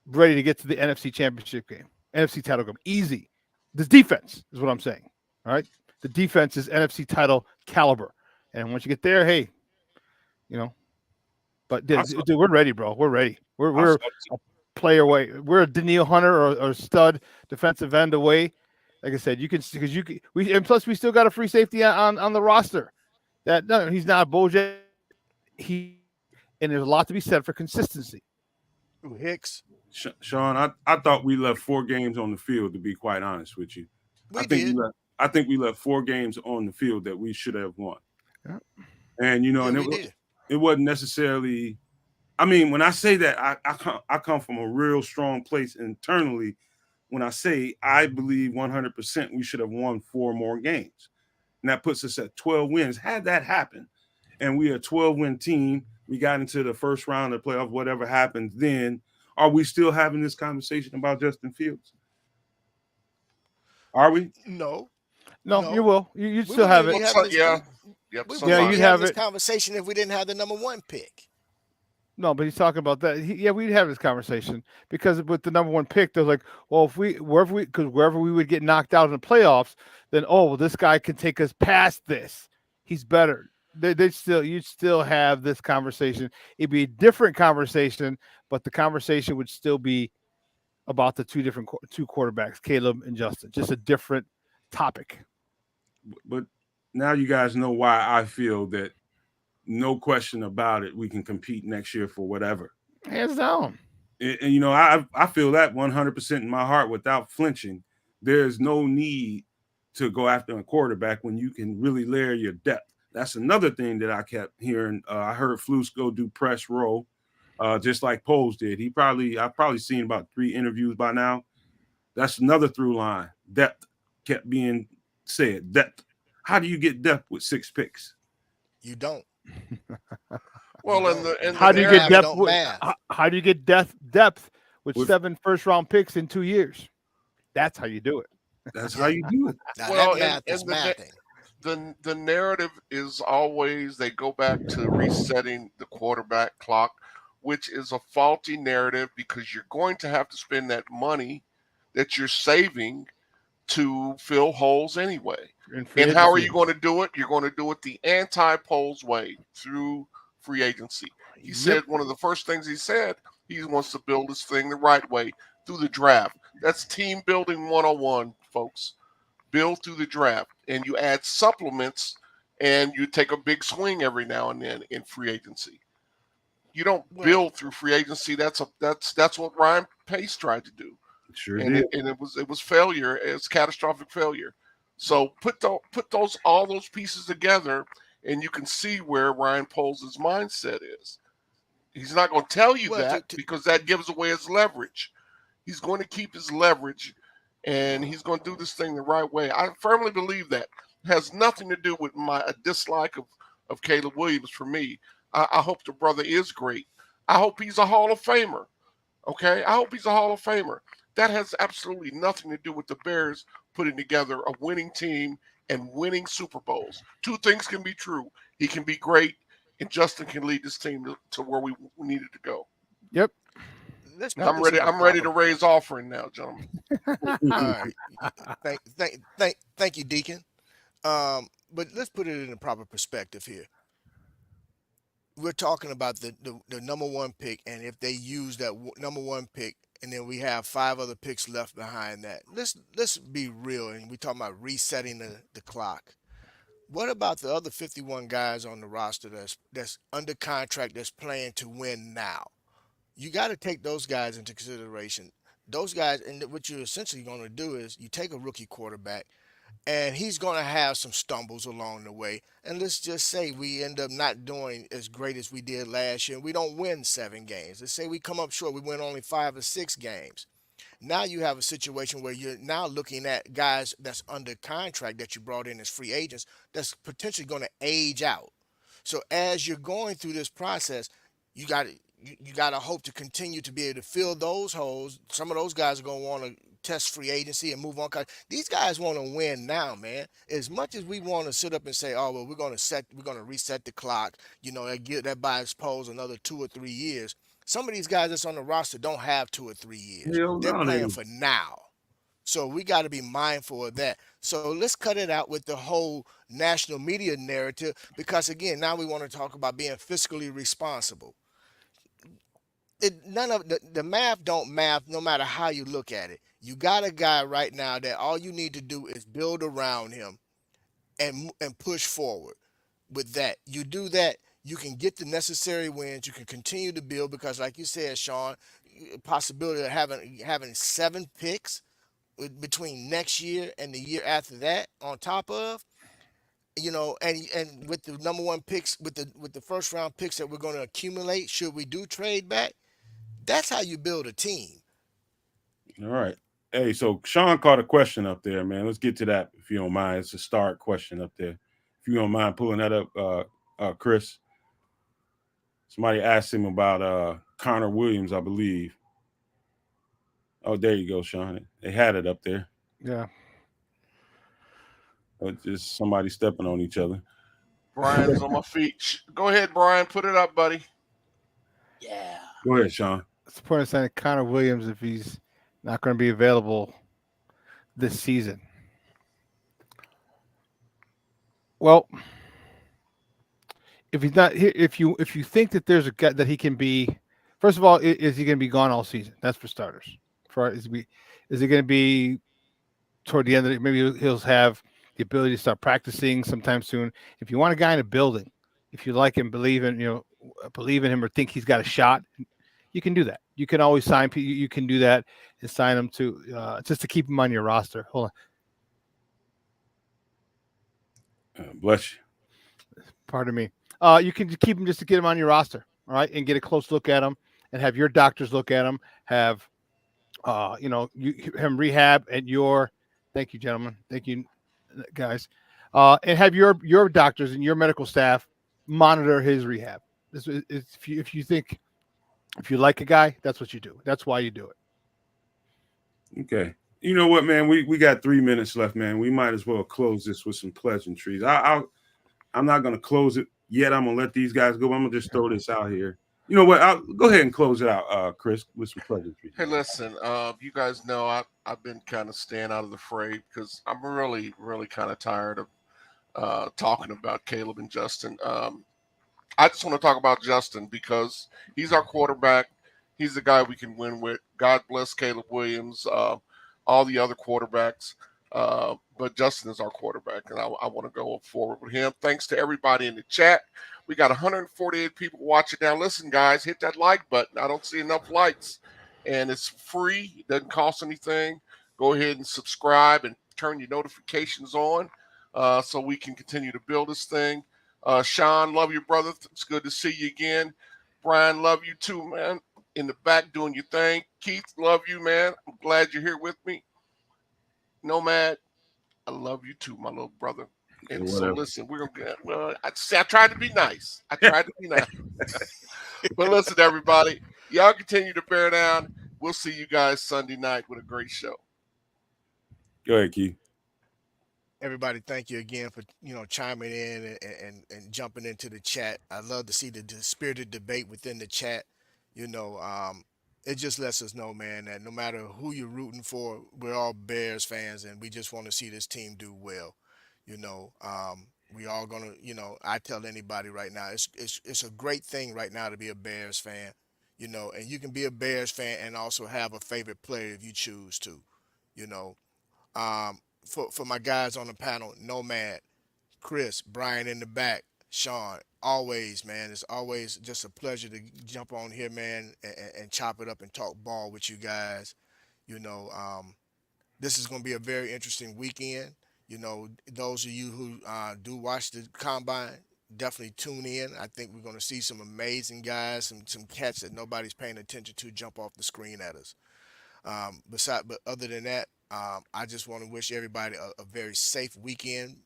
ready to get to the NFC Championship game, NFC title game. Easy. This defense is what I'm saying. All right, the defense is NFC title caliber, and once you get there, hey, But dude, we're ready, bro. We're ready. We're a player away. We're a Danielle Hunter or stud defensive end away. Like I said, and plus we still got a free safety on the roster. He's not a Bojack. And there's a lot to be said for consistency. Ooh, Hicks. Shawn, I thought we left 4 games on the field, to be quite honest with you. I think we left 4 games on the field that we should have won. Yeah. And it wasn't necessarily. I mean, when I say that, I come from a real strong place internally. When I say I believe 100% we should have won 4 more games, and that puts us at 12 wins. Had that happened, and we are a 12-win team, we got into the first round of the playoff. Whatever happens, then are we still having this conversation about Justin Fields? Are we? No. You will. You'd still have it. You'd have this conversation if we didn't have the number 1 pick. No, but he's talking about that. We'd have this conversation because with the number 1 pick, they're like, well, wherever we would get knocked out in the playoffs, then this guy can take us past this. He's better. You'd still have this conversation. It'd be a different conversation, but the conversation would still be about the two quarterbacks, Caleb and Justin. Just a different topic. But now you guys know why I feel that. No question about it. We can compete next year for whatever. Hands down. And I feel that 100% in my heart without flinching. There's no need to go after a quarterback when you can really layer your depth. That's another thing that I kept hearing. I heard Flus go do press row, just like Poles did. I've probably seen about 3 interviews by now. That's another through line. Depth kept being said. Depth. How do you get depth with 6 picks? You don't. Well, how do you get depth? How do you get depth with 7 first-round picks in 2 years? That's how you do it. That's how you do it. Well, the narrative is always they go back to resetting the quarterback clock, which is a faulty narrative because you're going to have to spend that money that you're saving to fill holes anyway. And how are you going to do it? You're going to do it the anti-Poles way through free agency. He said one of the first things he said, he wants to build this thing the right way through the draft. That's team building 101, folks. Build through the draft, and you add supplements, and you take a big swing every now and then in free agency. You don't build through free agency. That's what Ryan Pace tried to do. Sure and did. It was failure. It's catastrophic failure. So put all those pieces together, and you can see where Ryan Poles' mindset is. He's not going to tell you because that gives away his leverage. He's going to keep his leverage, and he's going to do this thing the right way. I firmly believe that. It has nothing to do with my dislike of Caleb Williams for me. I hope the brother is great. I hope he's a Hall of Famer. Okay? I hope he's a Hall of Famer. That has absolutely nothing to do with the Bears putting together a winning team and winning Super Bowls. 2 things can be true. He can be great, and Justin can lead this team to where we needed to go. Yep. I'm ready to raise offering now, gentlemen. All right. Thank you, Deacon. But let's put it in a proper perspective here. We're talking about the number 1 pick, and if they use that number 1 pick, and then we have 5 other picks left behind that. Let's be real, and we're talking about resetting the clock. What about the other 51 guys on the roster that's under contract, that's playing to win now? you got to take those guys into consideration. Those guys, and what you're essentially going to do is you take a rookie quarterback, and he's going to have some stumbles along the way. And let's just say we end up not doing as great as we did last year, and we don't win 7 games. Let's say we come up short, we win only 5 or 6 games. Now you have a situation where you're now looking at guys that's under contract that you brought in as free agents that's potentially going to age out. So as you're going through this process, you got you got to hope to continue to be able to fill those holes. Some of those guys are going to want to test free agency and move on. 'Cause these guys want to win now, man. As much as we want to sit up and say, "Oh well, we're going to reset the clock," and give that buys Poles another 2 or 3 years. Some of these guys that's on the roster don't have 2 or 3 years. Hell They're no, they playing don't. for now. So we got to be mindful of that. So let's cut it out with the whole national media narrative because again, now we want to talk about being fiscally responsible. None of the math don't math no matter how you look at it. You got a guy right now that all you need to do is build around him and push forward with that. You do that, you can get the necessary wins. You can continue to build because, like you said, Shawn, possibility of having 7 picks between next year and the year after that on top of and with the number one picks with the first round picks that we're going to accumulate should we do trade back, that's how you build a team. All right. Hey, so Shawn caught a question up there, man. Let's get to that if you don't mind. It's a start question up there. If you don't mind pulling that up, Chris. Somebody asked him about Connor Williams, I believe. Oh, there you go, Shawn. They had it up there. Yeah. Just somebody stepping on each other. Brian's on my feet. Go ahead, Brian. Put it up, buddy. Yeah. Go ahead, Shawn. It's the point of saying Connor Williams, if he's not going to be available this season. Well, if he's not here, if you think that there's a guy that he can be, first of all, is he going to be gone all season? That's for starters. Is he going to be toward the end of it? Maybe he'll have the ability to start practicing sometime soon. If you want a guy in a building, if you like him, believe in him, or think he's got a shot, you can do that. You can always sign people. You can do that and sign them to just to keep him on your roster. Hold on. Bless you. Pardon me. You can keep him just to get him on your roster, all right, and get a close look at him, and have your doctors look at him. Have him rehab at your. Thank you, gentlemen. Thank you, guys. And have your doctors and your medical staff monitor his rehab. This is if you like a guy, that's what you do. That's why you do it. Okay. You know what, man? We got 3 minutes left, man. We might as well close this with some pleasantries. I'm not going to close it yet. I'm going to let these guys go. I'm going to just throw this out here. You know what? I'll go ahead and close it out, Chris, with some pleasantries. Hey, listen, you guys know I've been kind of staying out of the fray because I'm really, really kind of tired of talking about Caleb and Justin. I just want to talk about Justin because he's our quarterback. He's the guy we can win with. God bless Caleb Williams, all the other quarterbacks. But Justin is our quarterback, and I want to go forward with him. Thanks to everybody in the chat. We got 148 people watching now. Listen, guys, hit that like button. I don't see enough likes. And it's free. It doesn't cost anything. Go ahead and subscribe and turn your notifications on so we can continue to build this thing. Shawn, love you, brother. It's good to see you again. Brian, love you too, man. In the back doing your thing. Keith, love you, man. I'm glad you're here with me. Nomad, I love you too, my little brother. And so listen, we're gonna get I tried to be nice. But listen, everybody, y'all continue to bear down. We'll see you guys Sunday night with a great show. Go ahead, Keith. Everybody, thank you again for chiming in and jumping into the chat. I love to see the spirited debate within the chat. It just lets us know, man, that no matter who you're rooting for, we're all Bears fans, and we just want to see this team do well. We all gonna, I tell anybody right now, it's a great thing right now to be a Bears fan, and you can be a Bears fan and also have a favorite player if you choose to, For my guys on the panel, Nomad, Chris, Brian in the back, Shawn, always, man, it's always just a pleasure to jump on here, man, and chop it up and talk ball with you guys. You know, this is going to be a very interesting weekend. You know, those of you who do watch the combine, definitely tune in. I think we're going to see some amazing guys, some cats that nobody's paying attention to jump off the screen at us. But other than that, I just want to wish everybody a very safe weekend.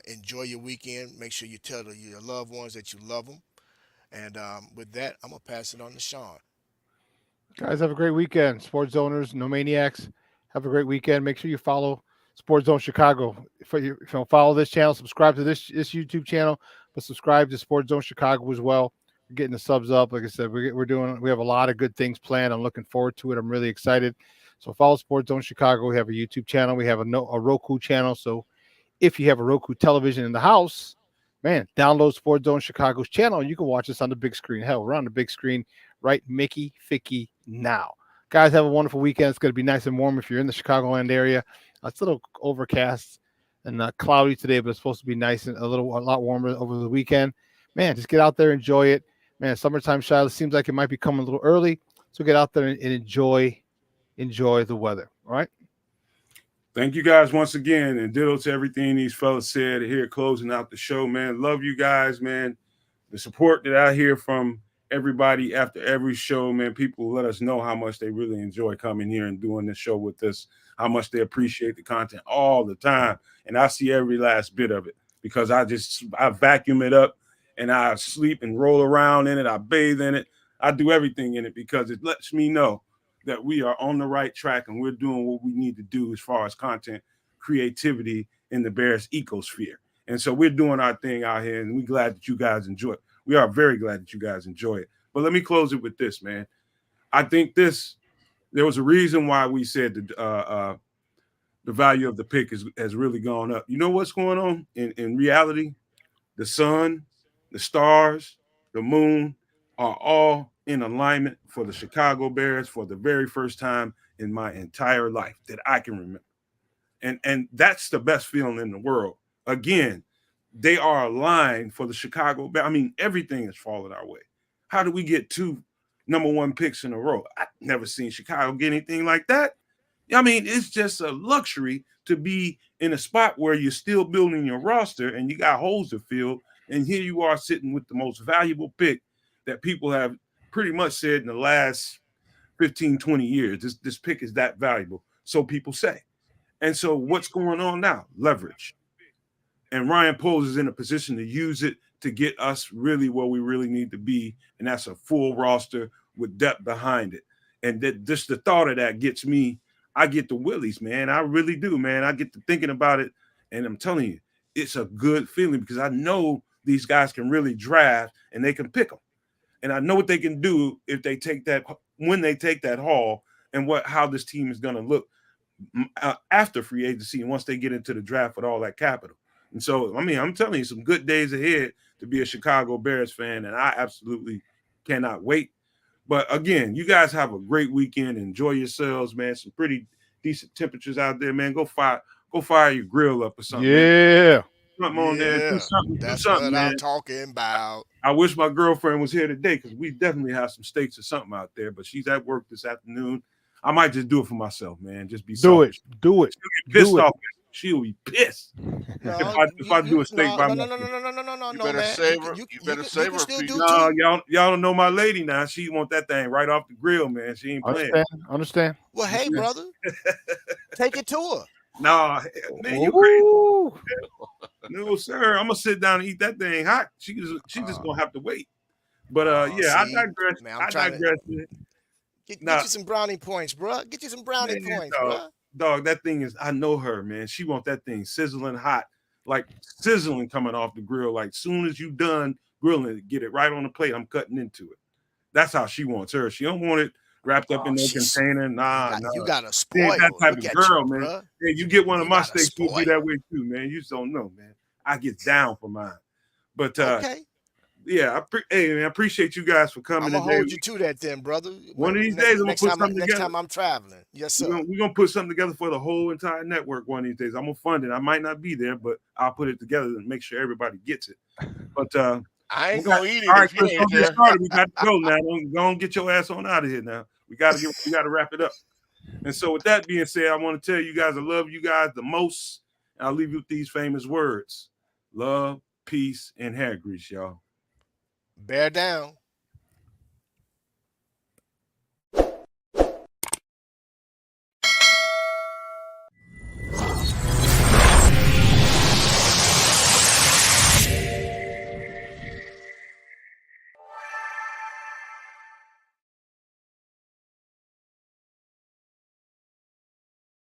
Enjoy your weekend. Make sure you tell your loved ones that you love them. And with that, I'm gonna pass it on to Shawn. Guys, have a great weekend. Sports owners, no maniacs. Have a great weekend. Make sure you follow Sports Zone Chicago. If you don't follow this channel, subscribe to this YouTube channel, but subscribe to Sports Zone Chicago as well. We're getting the subs up. Like I said, we have a lot of good things planned. I'm looking forward to it. I'm really excited. So follow Sports Zone Chicago. We have a YouTube channel. We have a Roku channel. So if you have a Roku television in the house, man, download Sports Zone Chicago's channel. You can watch us on the big screen. Hell, we're on the big screen right Mickey Ficky now. Guys, have a wonderful weekend. It's going to be nice and warm if you're in the Chicagoland area. It's a little overcast and cloudy today, but it's supposed to be nice and a lot warmer over the weekend. Man, just get out there, enjoy it. Man, summertime, Shiloh, seems like it might be coming a little early. So get out there and enjoy the weather. All right. Thank you guys once again, and ditto to everything these fellas said here closing out the show, man. Love you guys, man. The support that I hear from everybody after every show, man, people let us know how much they really enjoy coming here and doing this show with us, how much they appreciate the content all the time. And I see every last bit of it because I vacuum it up and I sleep and roll around in it. I bathe in it. I do everything in it because it lets me know that we are on the right track and we're doing what we need to do as far as content creativity in the Bears ecosphere. And so we're doing our thing out here, and we're glad that you guys enjoy it. We are very glad that you guys enjoy it. But let me close it with this, man. I think there was a reason why we said the value of the pick has really gone up. You know what's going on in reality? The sun, the stars, the moon are all in alignment for the Chicago Bears for the very first time in my entire life that I can remember. And that's the best feeling in the world. Again, they are aligned for the Chicago Bears. I mean, everything is falling our way. How do we get 2 number 1 picks in a row? I've never seen Chicago get anything like that. I mean, it's just a luxury to be in a spot where you're still building your roster and you got holes to fill. And here you are sitting with the most valuable pick that people have pretty much said in the last 15, 20 years. This pick is that valuable. So people say. And so what's going on now? Leverage. And Ryanpoles is in a position to use it to get us really where we really need to be. And that's a full roster with depth behind it. And just the thought of that gets me, I get the willies, man. I really do, man. I get to thinking about it. And I'm telling you, it's a good feeling because I know these guys can really draft and they can pick them. And I know what they can do if they take that, when they take that haul and how this team is going to look after free agency and once they get into the draft with all that capital. And so, I mean, I'm telling you, some good days ahead to be a Chicago Bears fan, and I absolutely cannot wait. But again, you guys have a great weekend. Enjoy yourselves, man. Some pretty decent temperatures out there, man. Go fire your grill up or something. Yeah. Man. Something on there. Do something, That's what man. I'm talking about. I wish my girlfriend was here today because we definitely have some steaks or something out there, but she's at work this afternoon. I might just do it for myself, man. Just be selfish. Do it. She'll get pissed off. She'll be pissed if I do a steak by myself. No. You better save her. You better save her. No, y'all don't know my lady now. She want that thing right off the grill, man. She ain't playing. Understand. Well, hey, brother, take it to her. Nah, man, you crazy. No, sir. I'm gonna sit down and eat that thing hot. She just gonna have to wait. But I digress. Man, I digress. Get you some brownie points, bro. Get you some brownie points, bro. Dog, that thing is, I know her, man. She want that thing sizzling hot, like sizzling coming off the grill. Like soon as you done grilling it, get it right on the plate, I'm cutting into it. That's how she wants her. She don't want it wrapped up in no container. Nah. You got to spoil that type of girl, man. Bro. Yeah, you get one of my steaks, you'll be that way too, man. You just don't know, man. I get down for mine. But okay. Yeah, I appreciate you guys for coming. I'm gonna hold you to that, then, brother. One of these days, I'm gonna put something together. Next time I'm traveling, yes, sir. We're gonna put something together for the whole entire network. One of these days, I'm gonna fund it. I might not be there, but I'll put it together and make sure everybody gets it. But I ain't gonna eat it all right, if you Chris, ain't don't get there. started. We got to go now. Don't get your ass on out of here now. We got to wrap it up. And so with that being said, I want to tell you guys I love you guys the most. And I'll leave you with these famous words. Love, peace, and hair grease, y'all. Bear down.